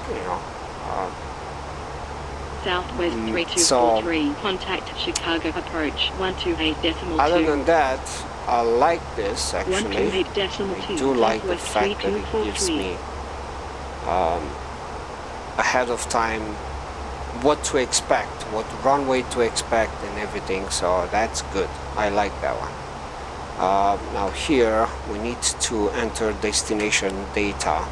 Southwest Mm, 3243. Contact Chicago approach 128.2. other than that, I like this actually. 128.2. I do like the Southwest fact that it gives 3243. me ahead of time what to expect, what runway to expect and everything, so that's good. I like that one. Now here we need to enter destination data,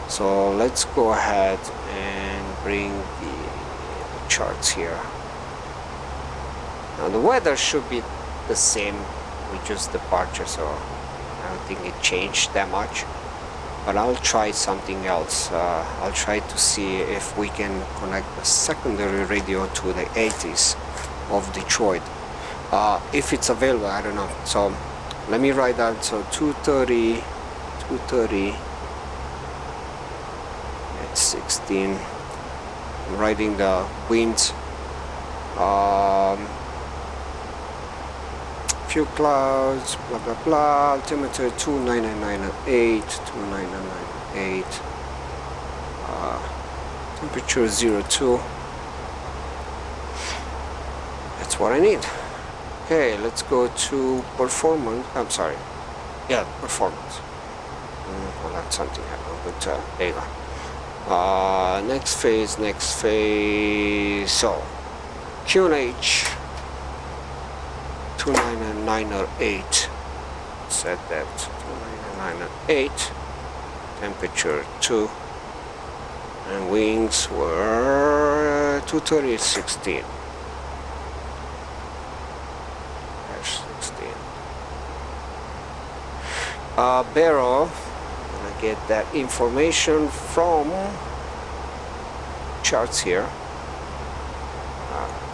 so let's go ahead and bring the charts here. Now the weather should be the same with just departure, so I don't think it changed that much. But I'll try something else. I'll try to see if we can connect the secondary radio to the 80s of Detroit. If it's available, I don't know. So let me write that. So 230, it's 16. I'm writing the winds. Few clouds, blah blah blah. Altimeter 29998, 29998. Temperature 02. That's what I need. Okay, let's go to performance. I'm sorry. Yeah, performance. Well, that's something happened, but there you go. Next phase. So, QNH 29908. Set that 29908. Temperature 2. and wings were 230-16. Barrel, I'm gonna get that information from charts here.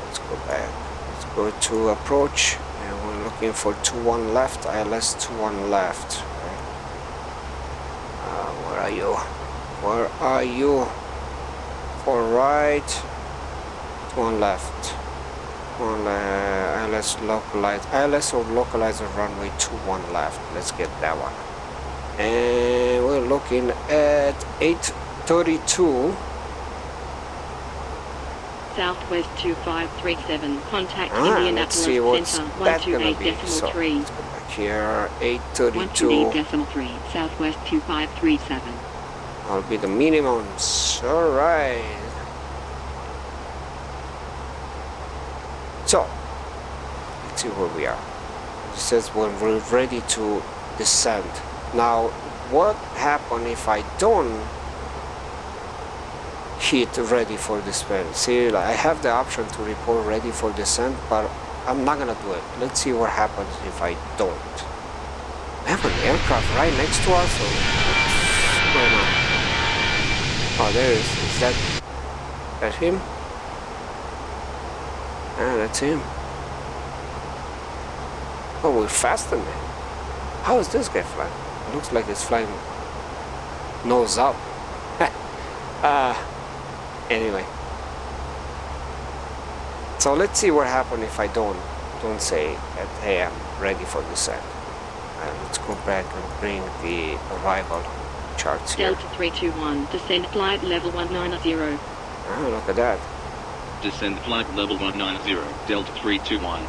Let's go back. Let's go to approach, and we're looking for 21 left. ILS 21 left. Right. Where are you? Where are you? For right. 21 left. ILS localized. ILS or localizer runway 21 left. Let's get that one. And we're looking at 832. Southwest 2537. Contact Let's Indianapolis see what's Center that gonna be. 128.3. So let's go back here. 832. 128.3. Southwest 2537. I'll be the minimums. All right. So let's see where we are. It says when we're ready to descend. Now, what happens if I don't hit ready for descent? See, I have the option to report ready for descent, but I'm not gonna do it. Let's see what happens if I don't. We have an aircraft right next to us. Or what's going on? Oh, there is. Is that him? Ah, that's him. Oh, we're faster, man. How is this guy flying? It looks like it's flying nose up. Anyway. So let's see what happens if I don't say that, hey, I'm ready for descent. Let's go back and bring the arrival charts here. Delta 321. Descent flight level 190. Oh, look at that. Descend flight level 190, Delta 321.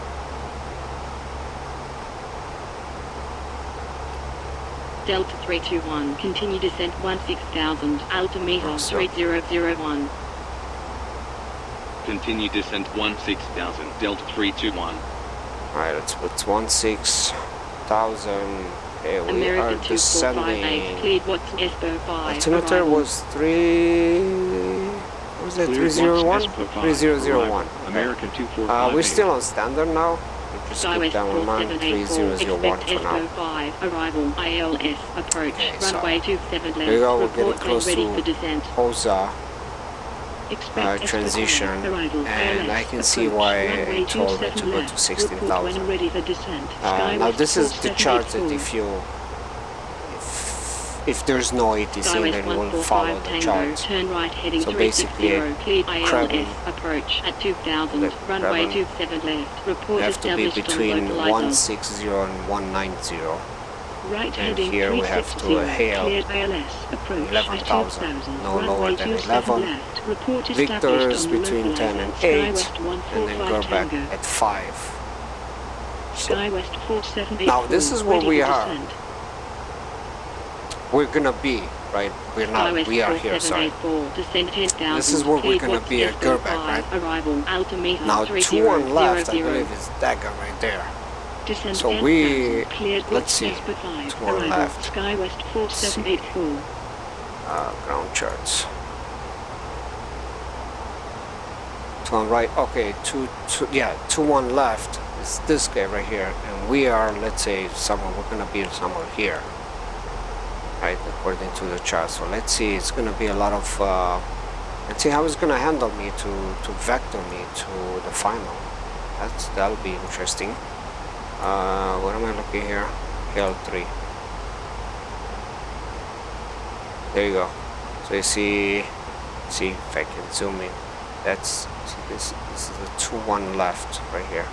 Delta 321. Continue descent 16,000. Altimeter Awesome. 3001. Continue descent 16,000, Delta 321. Alright, let's put 16,000. Okay, we American are 2458. descending. Cleared Watson Espo 5. Altimeter Arrival. was 3... What was that? 301? 3001. American 245. We're still on standard now. We just put Skywest down one 4784. 3001 Expect for now. Espo 5. Arrival. ILS. Approach. Okay, so Runway 27 left. Here we go, we're getting Report when close ready to for descent. HOSA Expect transition, Arrival. and I can see Approach. why Runway it told me to 27 go left. to Report 16,000. when ready for descent. Now Skywest this is the chart that 4784. if there's no ATC, Skywest then we'll 145 follow the Tango, chart. turn right heading So 360, basically, cleared Krabben- ILS, approach at 2000, Let runway Krabben 27 left, report We have to be established on between localizer. 160 and 190. Right and heading here we have 360, to hail cleared ILS, approach 11,000, at 2000, no runway lower than 27 11. left, report Victors established on between 10 and localizer. 8, Skywest and then go 145 back Tango, at 5. So Skywest 4784, now this is where ready we for are. descent. We're gonna be, right? We're not, Skywest we are here, sorry. 4784, descend 10,000, This is where we're cleared gonna Watson be at Espo Gerbeck, 5, right? Arrival, altimeter Now 2 on left, I 3000. believe is that guy right there. Descend So 10,000, we- cleared let's see, Watson Espo 5, 2 on arrival, left. Skywest 4784. Ground charts. 2 on right, okay, 2 1 left is this guy right here, and we are, let's say, somewhere, we're gonna be somewhere here, right, according to the chart. So let's see, it's gonna be a lot of, let's see how it's gonna handle me to vector me to the final. That'll be interesting. What am I looking here? L3. There you go. So you see if I can zoom in. This is the 2-1 left right here,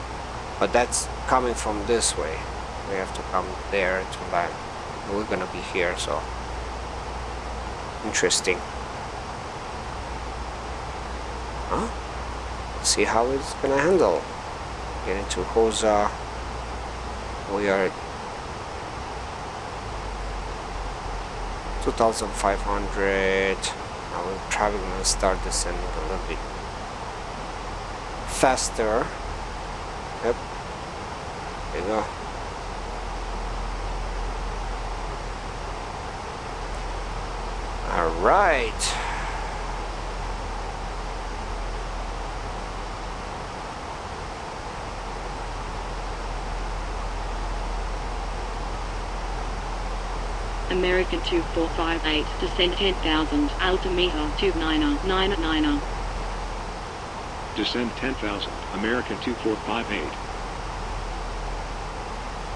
but that's coming from this way. We have to come there to land. We're gonna be here, so interesting. Huh? See how it's gonna handle. Get into HOSA. We are 2,500. Now we're probably gonna start descending a little bit faster. Yep. There you go. Alright. American 2458, descend 10,000, altimeter 2999. Descend 10,000, American 2458.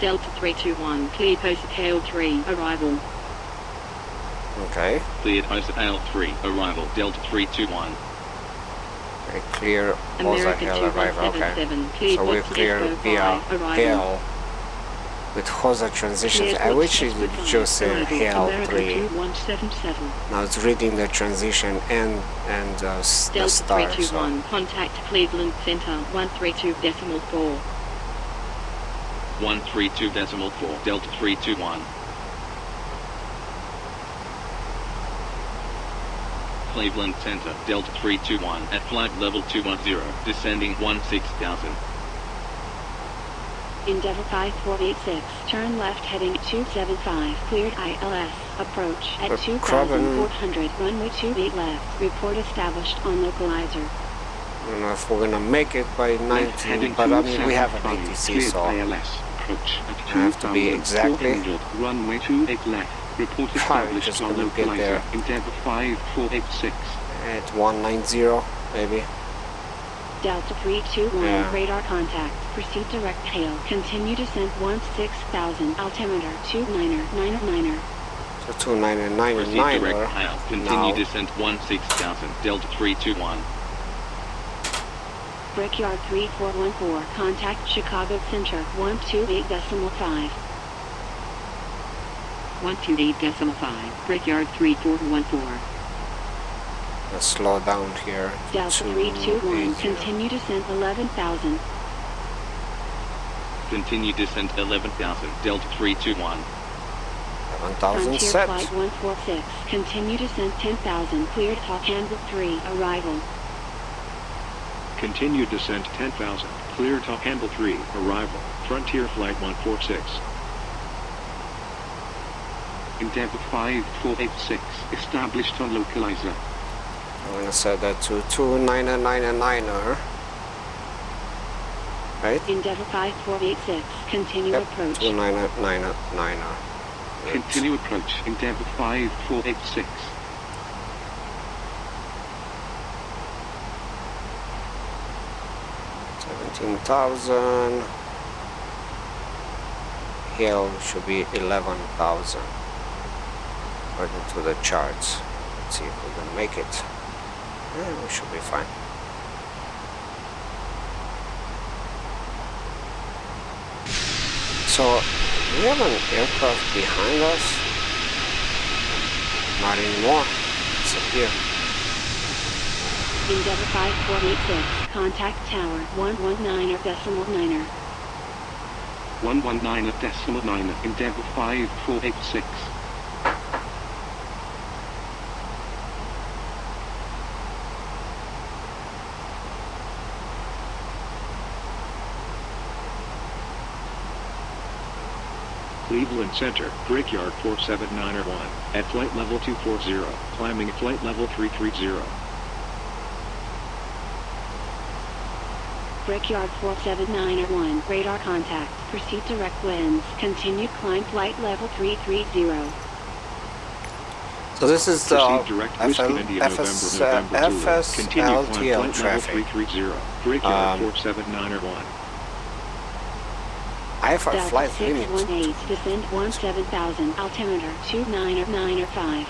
Delta 321, clear post KL3, arrival. Okay. Cleared host AL3, arrival, Delta 321. Very clear. American Hosa arrival. Okay. 2177, clear So we post clear Esco via 5, arrival. Hill with Hosa transitions. I wish it would just say Hill 3. 2177. Now it's reading the transition and the Delta star. So 321, contact Cleveland Center 132.4. 132.4, Delta 321. Cleveland Center, Delta 321, at flight level 210, descending 16,000. Endeavour 5486, turn left heading 275, cleared ILS, approach at 2,400, runway 28 left, report established on localizer. I don't know if we're gonna make it by 19, but I mean we have an ATC, so ILS, approach at I have to be exactly. 2,400, runway 28 left. Report Probably established just on gonna get there. localizer, Endeavour 5486. at 190 maybe. Delta 321, Yeah. radar contact, proceed direct hail, continue descent 16,000, altimeter 2999er. So 299 Proceed direct hail, now. continue descent 16,000, Delta 321. Brickyard 3414, contact Chicago Center 128.5. 128.5, Brickyard 3414. Let's slow down here. Delta to 321, 80. continue descent 11,000. Continue descent 11,000, Delta 321. 11,000 Frontier set. Flight 146, continue descent 10,000, cleared Hawk Handle 3, arrival. Continued descent 10,000, clear Talk Handle 3, arrival, Frontier Flight 146. Endeavour 5486, established on localizer. I'm gonna set that to 299er. Right? Endeavour 5486, continue Yep, approach. 299er. Continue approach, Endeavour 5486. $17,000. Hill should be 11,000 according to the charts. Let's see if we can make it. Yeah, we should be fine. So we have an aircraft behind us. Not anymore. It's up here. Endeavour 5486, contact tower 119.9er. 119.9, Endeavour 5486. Cleveland Center, Brickyard 47901, at flight level 240, climbing flight level 330. Brickyard 47901, radar contact, proceed direct winds, continue climb flight level 330. So this is the Proceed direct Whiskey India November Zulu. Continue climb FSLTL flight level traffic. 330, Brickyard 47901. IFR Delta flight 618, limit. descend 17,000, altimeter 299er5.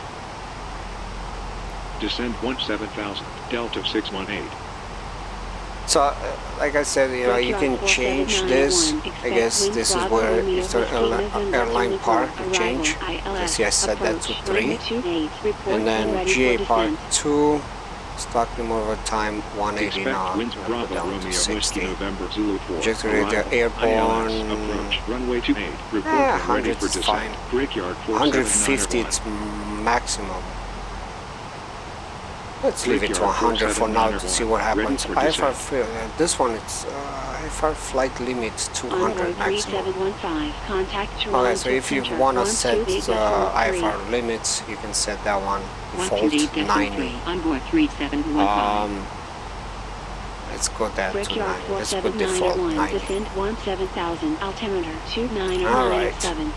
Descend 17,000, Delta 618. So, like I said, you know, you can change this. I guess this is where it's the airline part you change. You see, I set that to 3. And then GA part 2, stock removal time 180 Expect knots. winds Bravo Down Romeo to Whiskey 60. November Zulu 4. Trajectory radio Arrival, airborne. ILS, approach, runway 28, report Yeah, when ready 100 for is descent. fine. Brickyard 150 47901. it's maximum. Let's leave it to 100 for now to see what happens. This one, it's IFR flight limit Envoy 200 maximum. 3715, contact Toronto Okay, so if you Center, want to set 128.3. IFR limits, you can set that one default 90. Envoy 3715. Let's go that to Brickyard 90. Let's put default 47901, 90. descend 17,000, altimeter Alright. 29997.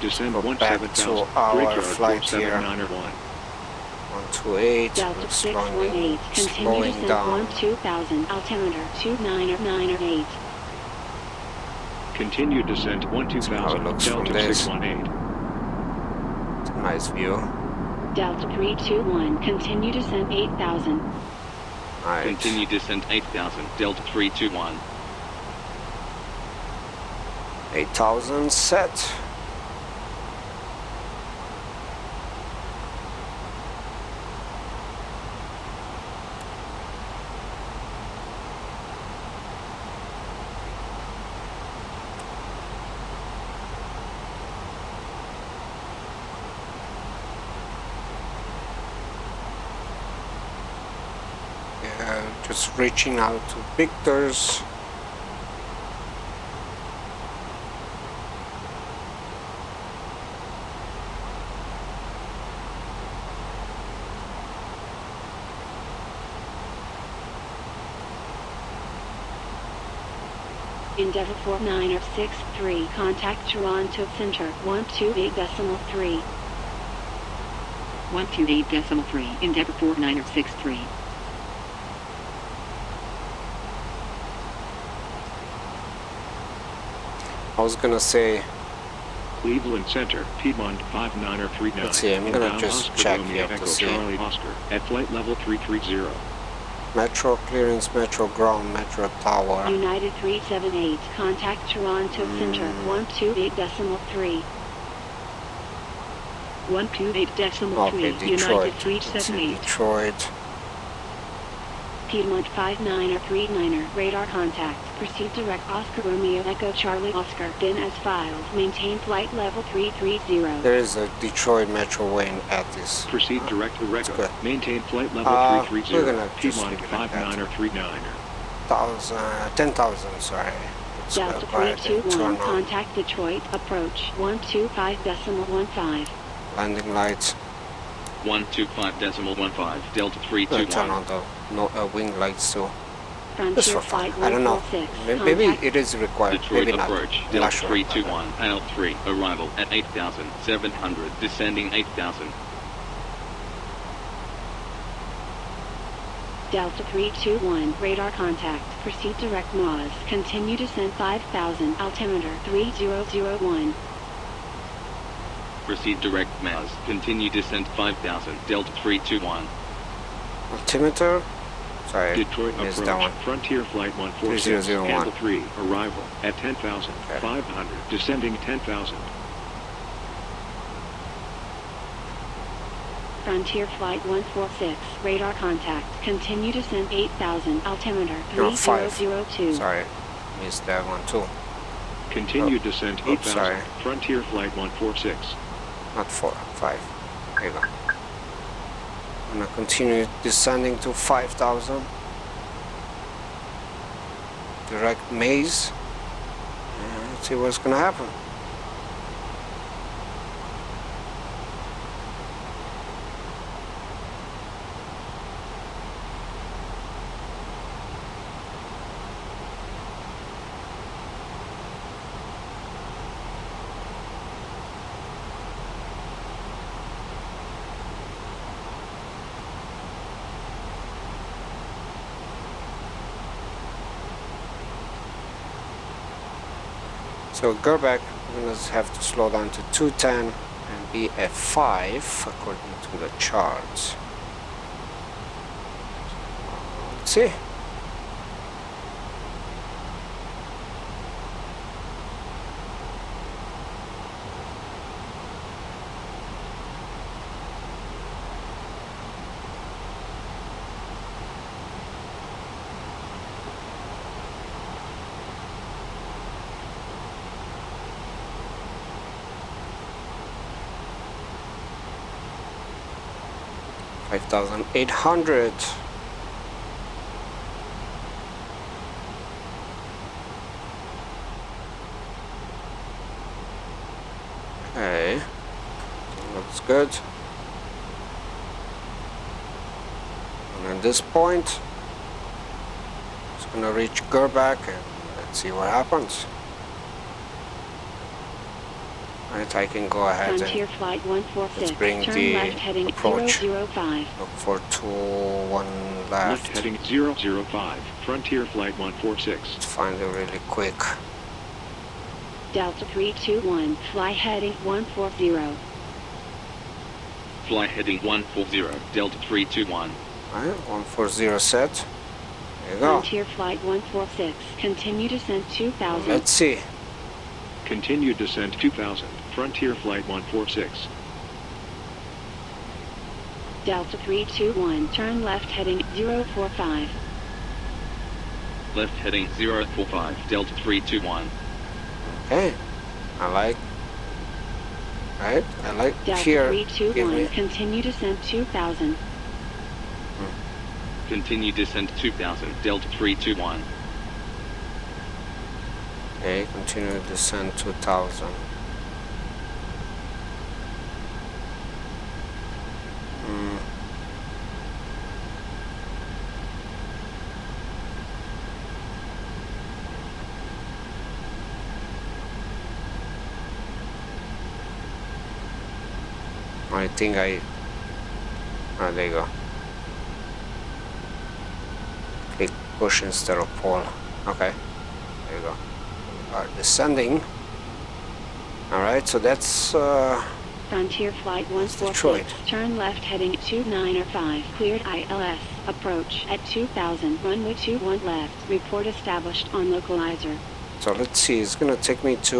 Descend Go back to 17,000. our Brickyard flight here. 4791. 128. Delta We're 618, continue slowing descent down. 12,000, altimeter 29908. Continue descent How it 12,000. looks from Delta this. 618. It's a nice view. Delta 321, continue descent 8,000. Right. Continue descent 8000, Delta 321. 8,000 set. Just reaching out to Victor's. Endeavour 4963, contact Toronto Center 128.3. 128.3, Endeavour 4963. I was gonna say, Cleveland Center, Piedmont 5939. let's see, I'm gonna Inbound just Oscar check Romeo here to Echo see. Charlie Oscar at flight level 330. Metro clearance, Metro ground, Metro tower. United 378, contact Toronto Center 128.3. 128.3, Okay, Detroit. United Let's see, 378. Detroit. Piedmont 5939, radar contact. Proceed direct Oscar Romeo Echo Charlie Oscar. Bin as filed. Maintain flight level 330. There is a Detroit Metro wing at this. Proceed direct to That's good. Rego. Maintain flight level We're 330. gonna just Piedmont leave it like that. 5939. 10,000, sorry. Let's Delta go by the 321, turn on. contact Detroit. Approach 125.15. Landing lights. 125.15, Delta Turn 321. on the wing lights too. Just Frontier for fun. flight I don't know. 146, Maybe contact it is required. Detroit Maybe not. approach, Not Delta sure. 321, L3, arrival at 8,700, descending 8,000. Delta 321, radar contact. Proceed direct MAS. Continue descent 5,000, altimeter 3001. Proceed direct MAS, continue descent 5,000, Delta 321. Altimeter. Sorry, Detroit missed that one. approach. Frontier flight 146. 3001. Handle 3. Arrival at 10,500. Descending 10,000. Frontier flight 146, radar contact. Continue descent 8,000, altimeter No, 5. 3002. Sorry, missed that one too. Continue Oh, descent oops, 8,000. sorry. Frontier flight 146. Not 4, 5. There you go. I'm gonna continue descending to 5,000. Direct maze. And let's see what's gonna happen. So go back, we're going to have to slow down to 210 and be at 5 according to the charts. Let's see. $5,800. Okay, looks good. And at this point, it's gonna reach Gerback and let's see what happens. Right, I can go ahead Frontier and Flight 146. let's bring Turn the left heading approach. 005. Look for 2-1 Left left. heading 005. Frontier Flight 146. Let's find it really quick. Delta 321. Fly heading 140. Fly heading 140, Delta 321. Alright, 140 set. There you go. Frontier Flight 146. Continue descent 2000. Let's see. Continued descent 2000. Frontier Flight 146. Delta 321. Turn left heading 045. Left heading 045, Delta 321. Okay. I like. Right, I like Delta here. Give 321. me. Continue descent 2000. Continue descent 2000, Delta 321. Okay, continue descent 2000. I think I. Oh, there you go. Click push instead of pull. Okay, there you go. We are descending. Alright, so that's Frontier Flight Detroit. 146. Turn left heading 295. Cleared ILS. Approach at 2000. Runway 21 left. Report established on localizer. so let's see, it's gonna take me to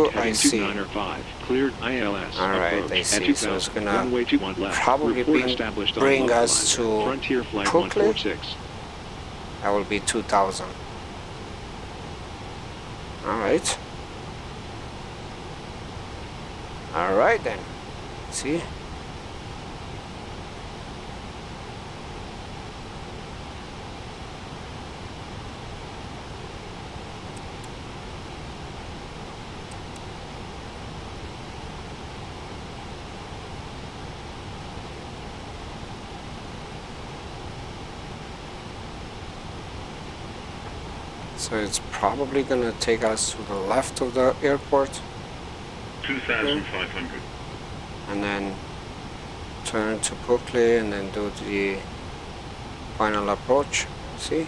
Left I heading see. 295. Cleared ILS. Alright, Approach I at see. 2000. So it's gonna Runway 21 left. probably Report established on bring us localizer. to Frontier Flight Brooklyn. 146. That will be 2000. Alright. Alright then. See? So it's probably gonna take us to the left of the airport 2,500. and then turn to Brooklyn and then do the final approach. See?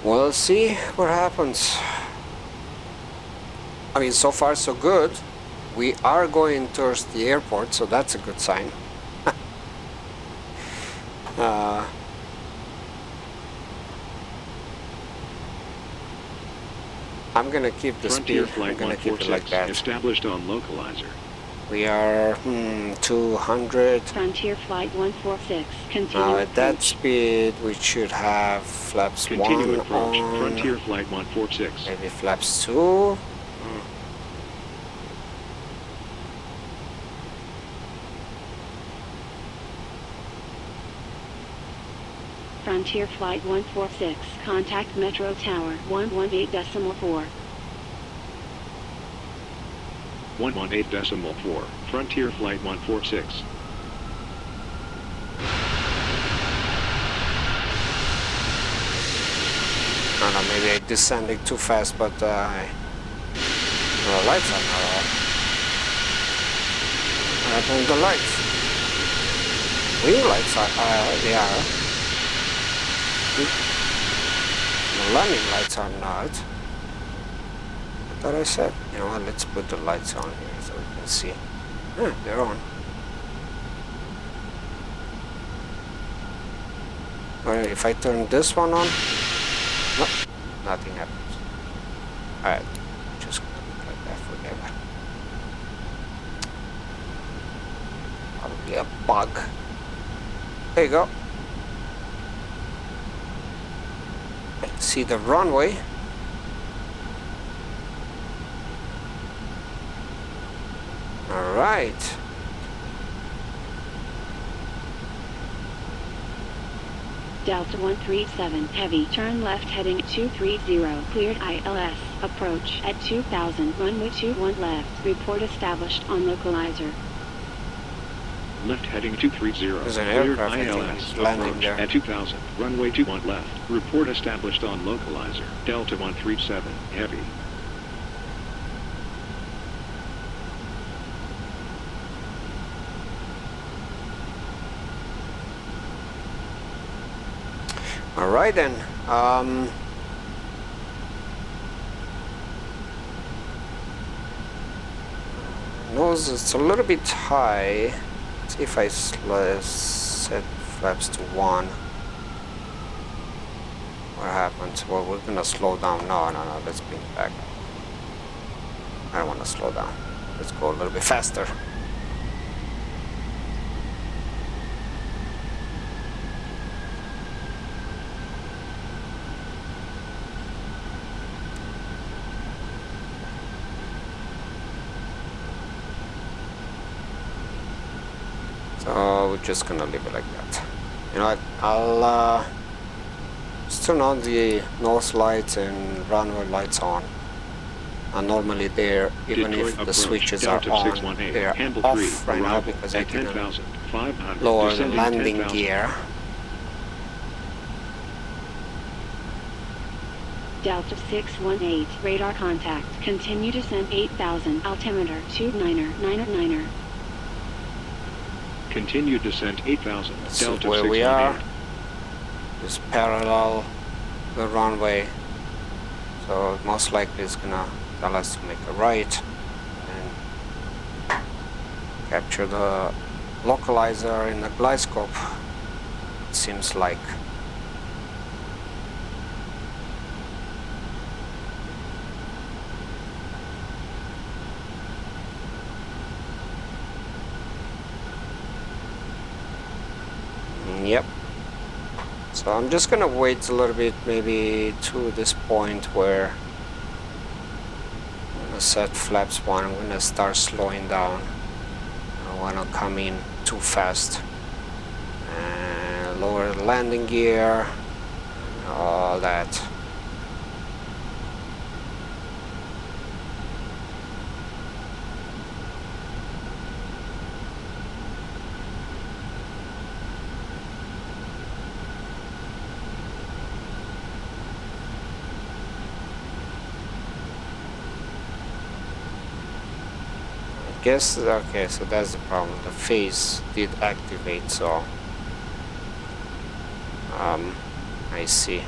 We'll see what happens. I mean, so far so good. We are going towards the airport, so that's a good sign. I'm gonna keep the Frontier speed. I'm Flight gonna keep it like 146. that. Established on localizer. We are 200. Frontier Flight 146. Continue Now at that approach. speed, we should have flaps Continue 1 approach. on, Frontier Flight 146. maybe flaps 2. Frontier Flight 146. Contact Metro Tower 118.4. 118.4. Frontier Flight 146. I don't know, maybe I descended too fast, but the lights are not on. What happened to the lights? Wing lights are, they are. The landing lights are not. I thought I said, you know what, let's put the lights on here so we can see. Yeah, they're on. Well, if I turn this one on, no, nothing happens. Alright, just keep like that forever. Probably a bug. There you go. See the runway. Alright. Delta 137 Heavy. Turn left heading 230. Cleared ILS. Approach at 2000. Runway 21 left. Report established on localizer. Left heading 230. There's an Cleared aircraft, I think, ILS. landing Approach there. at 2000. Runway 21 left. Report established on localizer. Delta 137. Heavy. Alright then. Nose is a little bit high. Let's see if I set flaps to 1. What happens? Well, we're gonna slow down. No, let's bring it back. I don't want to slow down. Let's go a little bit faster. So we're just gonna leave it like that. You know what? I'll just turn on the nose lights and runway lights on. And normally they're, even if the switches are on, they're off right now because I didn't lower the landing gear. Delta 618, radar contact. Continue descent 8000, altimeter 29er. Continue descent 8000, This Delta is where 618. we are. Just parallel the runway. So most likely it's gonna tell us to make a right and capture the localizer in the glide scope. It seems like. Yep. So I'm just gonna wait a little bit, maybe to this point where I'm gonna set flaps 1. I'm gonna start slowing down. I don't wanna come in too fast. And lower the landing gear and all that. Guess, okay, so that's the problem. The phase did activate, so I see.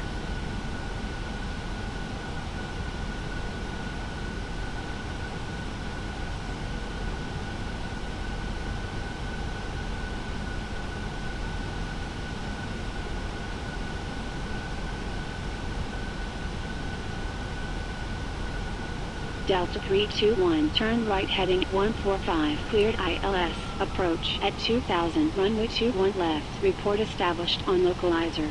Delta 321, turn right heading 145, cleared ILS, approach at 2000, runway 21 left, report established on localizer.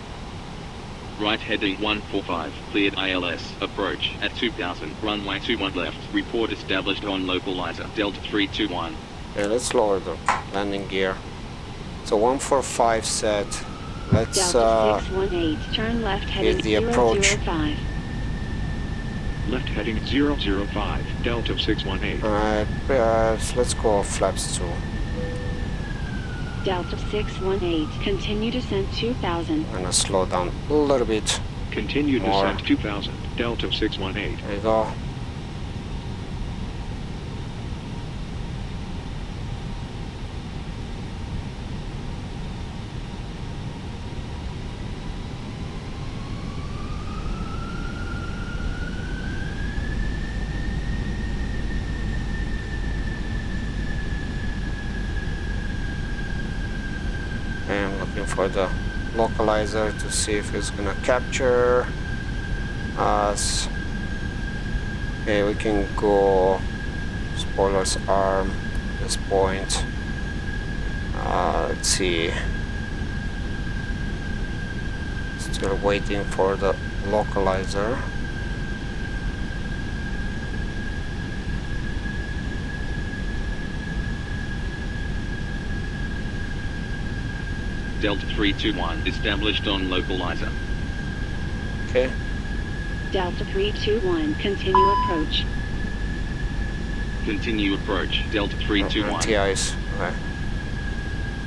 Right heading 145, cleared ILS, approach at 2000, runway 21 left, report established on localizer, Delta 321. Okay, let's lower the landing gear. So 145 set. Let's Delta 618, turn left heading the approach. 005. Left heading 005, Delta 618. Alright, so let's go flaps 2. Delta 618, continue descent 2000. I'm gonna slow down a little bit. Continue More. descent 2000, Delta 618. There you go. I'm looking for the localizer to see if it's gonna capture us. Okay, we can go spoilers arm this point. Let's see. Still waiting for the localizer. Delta 321, established on localizer. Okay. Delta 321, continue approach. Continue approach, Delta 321. TIs. Okay.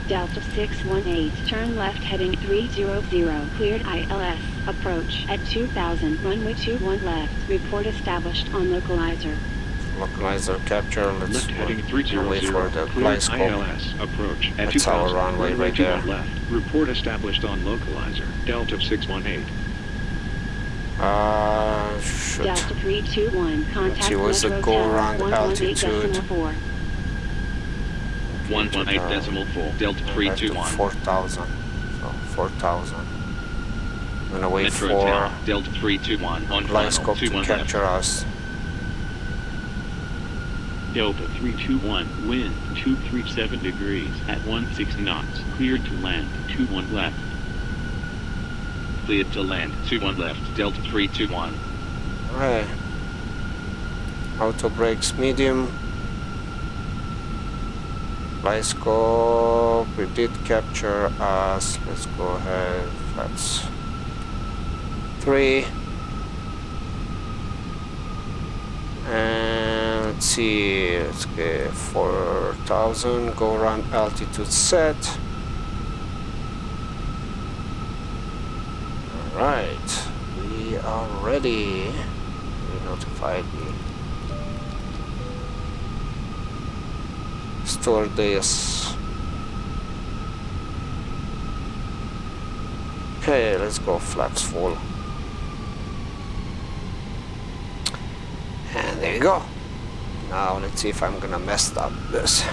Delta 618, turn left heading 300, cleared ILS, approach at 2000, runway 21 left, report established on localizer. Localizer capture. Let's Lift heading wait 300, for the clear glide ILS, approach at That's our 2000, runway runway right 21 there. left, report established on localizer, Delta 618. Shoot. Delta 321, contact Let's see, what's the Metro go Tower around altitude? 118.4. 118.4 Delta Back to 321. 4,000. So 4,000. I'm gonna wait Metro for Tower Delta 321 on glide final scope to 21 left. capture us. Delta 321, wind 237 degrees at 16 knots, cleared to land 21 left. Cleared to land 21 left Delta 321. Alright. Auto brakes medium. Glide scope, we did capture us. Let's go ahead. That's 3. And let's see, let's get 4,000. Go around altitude set. Alright, we are ready. We notified me. Stewardess. Okay, let's go flaps full. And there you go. Now let's see if I'm gonna mess up this.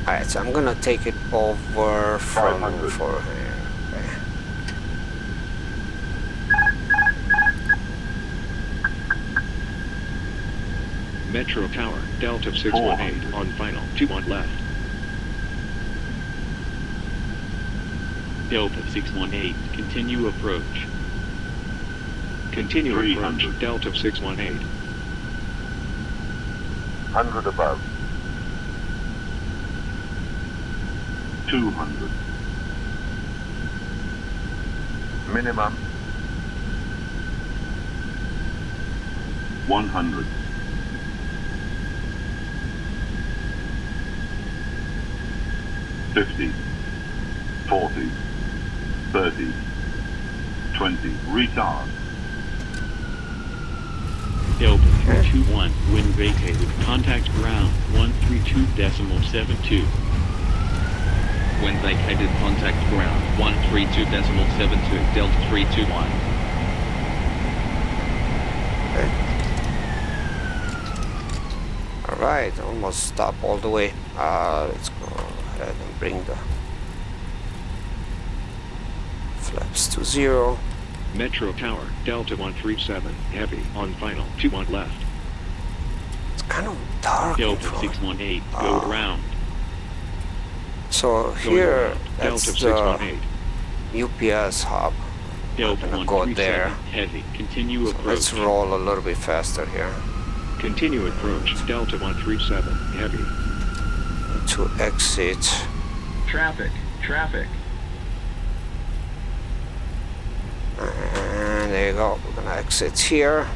Alright, so I'm gonna take it over from for here. Okay. Metro Tower, Delta 618, on final 21 left. Delta 618, continue approach. Continue approach, Delta 618. 100 above. 200. Minimum. 100. 50. 40. 30. 20. Retard. Delta 321, wind vacated, contact ground 132.72. When vacated, contact ground 132.72 Delta 321. Alright, almost stop all the way. Let's go ahead and bring the flaps to 0. Metro Tower, Delta 137, heavy, on final 21 left. It's kind of dark. Delta in front. 618, go around. So Go here, around. that's Delta the 618. UPS hub. Delta gonna go 137, there. heavy, continue So approach. let's roll a little bit faster here. Continue approach, Delta 137, heavy. To exit. Traffic. And there you go. We're gonna exit here.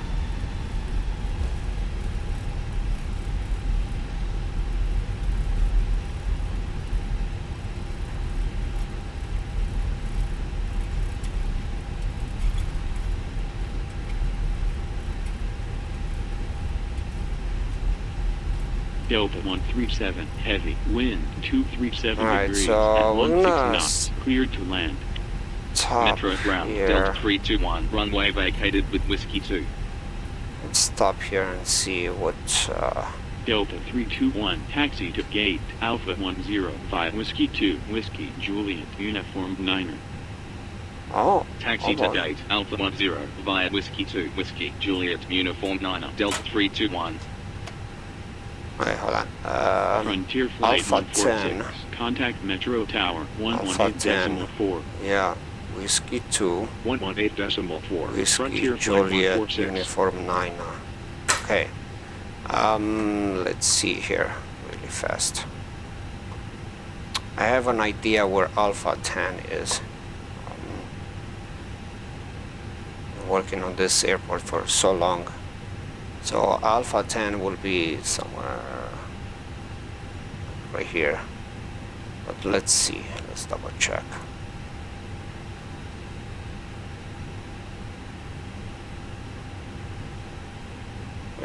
Delta 137, heavy, wind 237 Alright, degrees so at we're 16 gonna knots, cleared to land. Top Metro ground here. Delta 321. Runway vacated with Whiskey 2. Let's stop here and see what. Delta 321, taxi to gate, Alpha 10, via Whiskey 2, Whiskey, Juliet, Uniform 9er. Oh, Taxi hold to on. gate Alpha 10 via Whiskey 2 Whiskey Juliet Uniform 9er Delta 321. Wait, hold on. Frontier Flight Alpha 146, contact Metro Tower, Alpha 10. 118.4. Yeah, Whiskey 2, 118.4. Whiskey Frontier Flight Juliet 146. Uniform 9. Okay. Let's see here really fast. I have an idea where Alpha 10 is. I'm working on this airport for so long. So Alpha 10 will be somewhere right here. But let's see. Let's double check.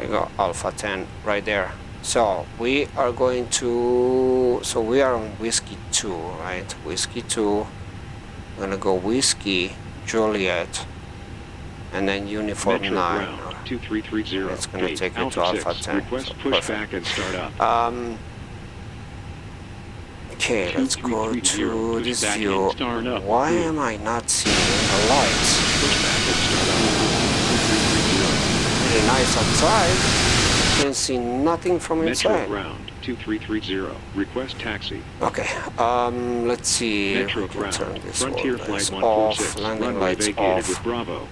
There you go, Alpha 10 right there. So we are going to, so we are on Whiskey 2, right? Whiskey 2. I'm gonna go Whiskey, Juliet, and then Uniform Metro 9. ground 2330. It's gonna Gate take you to Alpha Alpha 6. 10. Request So pushback and start up. Okay, let's go 2330, to this pushback view. and start up. Why am I not seeing the lights? Pushback and start up. 2330. Really nice outside. Can't see nothing from Metro inside. ground 2330. Request taxi. Okay, let's see. Metro We can ground. turn this Frontier one. flight Lights 146. off. Landing Runway lights vacated with off. Bravo.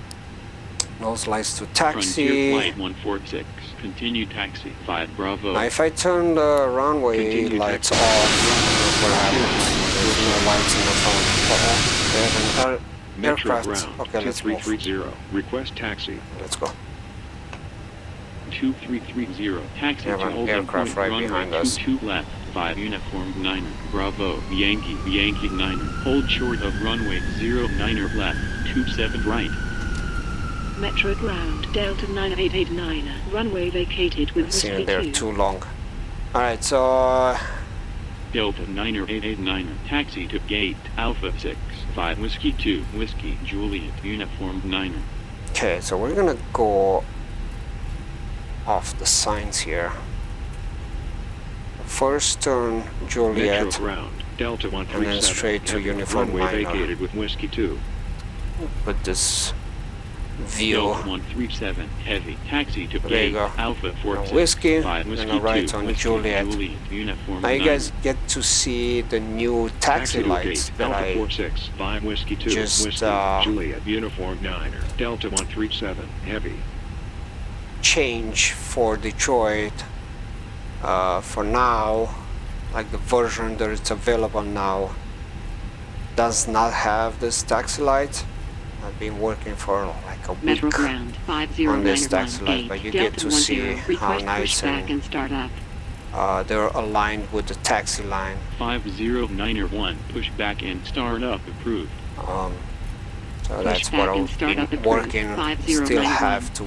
Nose lights to Frontier taxi. flight 146. Continue taxi 5 Bravo. Now, if I turn the runway Continue lights taxi. off, what happens? There's no lights in the front. They have an Metro aircraft. ground Okay, let's move. 2330. Request taxi. Let's go. 2330. Taxi We have to an holding aircraft point. right Runway behind us. 22 left. 5 Uniform 9. Bravo. Yankee 9. Hold short of runway 09 left. 27 right. Metro ground, Delta 9889, runway vacated with Seen Whiskey it there 2. too long. Alright, so Delta 9889. Taxi to gate Alpha 6. 5 Whiskey 2. Whiskey Juliet. Uniform 9. okay, so we're gonna go off the signs here. First turn Juliet, Metro ground. Delta 137. and then straight to Heavy. Uniform Runway 9. vacated with Whiskey 2. With this view. Delta 137. Heavy. Taxi to There you gate go. Alpha 46. Whiskey, 5 and Whiskey a right 2. on Whiskey Juliet. Uniform Now you 9. guys get to see the new taxi to lights gate, that Alpha I 46, 5 Whiskey 2, just, Whiskey, Juliet, Uniform 9er, Delta 137, Heavy. change for Detroit. For now, like the version that it's available now does not have this taxi light. I've been working for like a Metro week ground, on this taxi 5091 light, gate, but you Delta get to see 10, how request nice pushback and start up. they're aligned with the taxi line. 509er1, push back and start up approved. So that's what Pushback and I've start up been approved. working. 5091. Still have to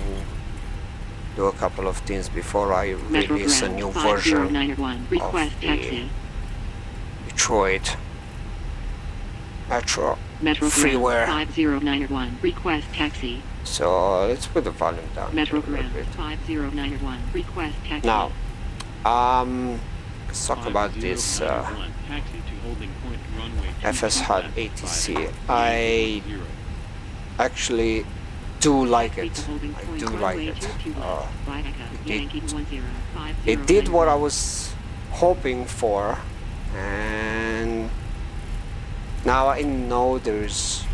do a couple of things before I Metro release a ground, new version 5091, request the taxi. Detroit Metro Metro freeware. ground, 5091, request taxi. So let's put the volume down Metro here a little ground, bit. 5091, request taxi. Now, let's talk about this 5091, taxi to holding point, runway 22 FSHud left, ATC. 5, I 0. actually do like Taxi it. to holding I point, do like runway it. 22 left, Via Echo, Yankee 1050. It did what I was hoping for, and now I know there's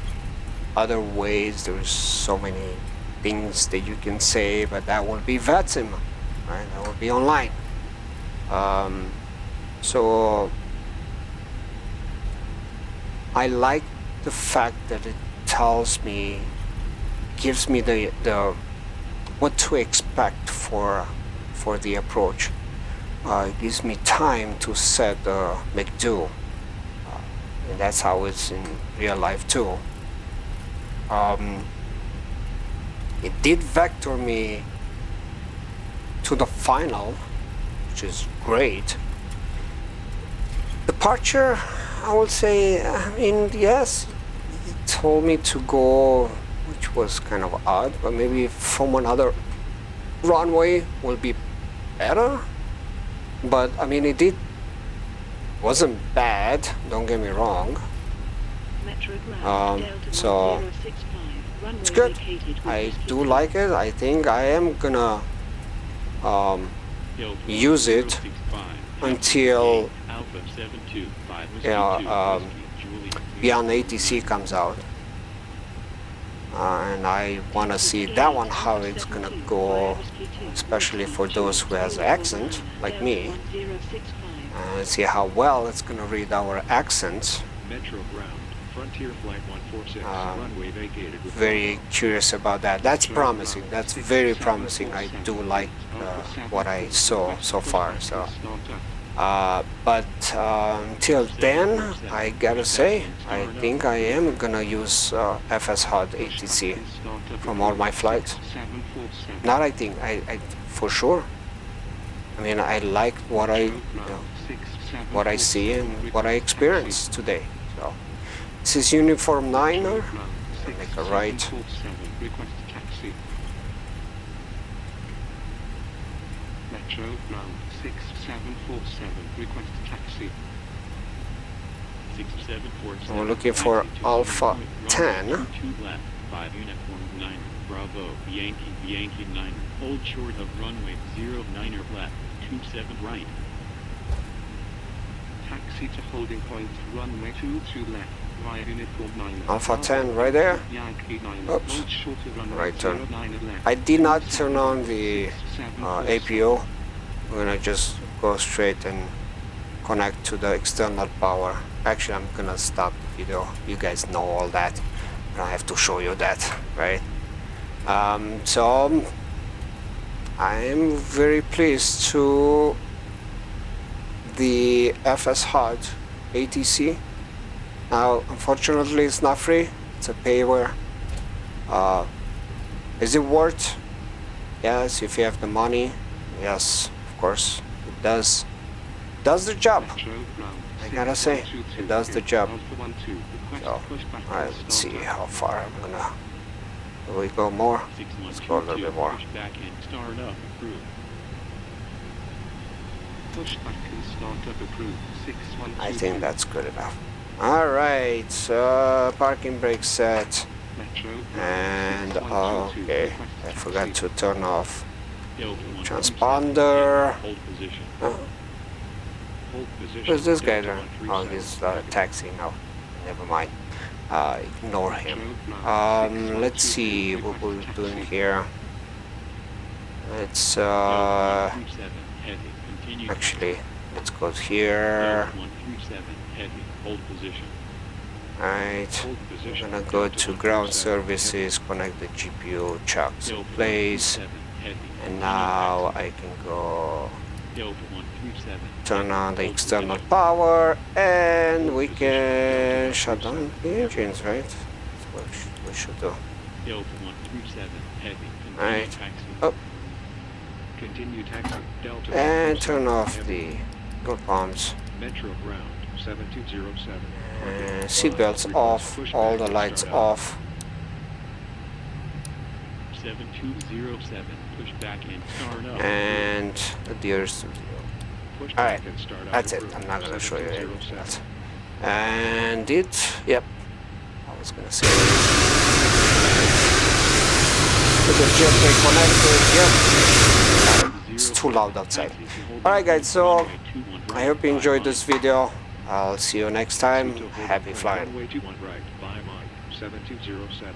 other ways. There's so many things that you can say, but that will be VATSIM, right? That will be online. So I like the fact that it tells me, gives me the what to expect for the approach. It gives me time to set the McDo, and that's how it's in real life too. It did vector me to the final, which is great. Departure, I would say, I mean, yes, it told me to go, which was kind of odd, but maybe from another runway will be better. But I mean, it wasn't bad, don't get me wrong. Metro ground, Delta so 1065, runway it's good. vacated with I Whiskey do 2. like it. I think I am gonna Delta use it 065, until Alpha 725, Whiskey Yeah, 2, Whiskey, Juliet, Beyond ATC comes out, and I want to see that one how it's gonna go, especially for those who has accent like me, and see how well it's gonna read our accents. Metro ground, Frontier flight 146, runway vacated with Very curious about that. That's promising. That's very promising. I do like what I saw so far. So, but until then, I gotta say, I think I am gonna use FSHud ATC from all my flights. Not I think, I for sure. I mean, I like what I what I see and what I experienced today. So this is uniform 9er. Make a right. Request taxi. Metro ground 6747. Request taxi. 6747. We're looking for Alpha 10. 2 left, 5 uniform 9, Bravo, Yankee 9, hold short of runway 09er left, 27 right. Taxi to holding point, runway 22 left, via uniform 9. Alpha 10 right there. Yankee 9, Oops. hold short of runway Right turn. 09 left. I did not turn on the APO. We're gonna just go straight and connect to the external power. Actually, I'm gonna stop the video. You guys know all that. I don't have to show you that, right? So I'm very pleased to the FSHud ATC. Now, unfortunately, it's not free. It's a payware. Is it worth? Yes, if you have the money. Yes, of course, it does. Does the job. I gotta say, it does the job. So, alright, let's see how far I'm gonna. Will we go more? Let's go a little bit more. Back and start up, approved. Push back and start up approved. 612. I think that's good enough. Alright, parking brake set. And okay, I forgot to turn off transponder. Hold position. Hold position. Where's this guy there? Oh, he's taxiing now. Never mind. Ignore him. Let's see what we're doing here. Let's actually, let's go here. Right, I'm gonna go to ground services, connect the GPU chucks in place, and now I can go turn on the external power, and we can shut down the engines, right? That's what we should do. Right. Oh. And turn off the fuel pumps. Metro ground 7207. Seatbelts off, all the lights off. 7207, push back and start up. And the deer studio. Alright, that's it. I'm not gonna show you everything else. And yep. I was gonna say with the jetpack connected, yep. It's too loud outside. Alright guys, so I hope you enjoyed this video. I'll see you next time. Happy flying. Runway 21 right, via mine 7207.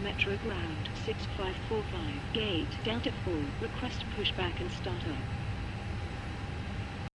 Metro ground 6545, gate Delta 4, request pushback and start up.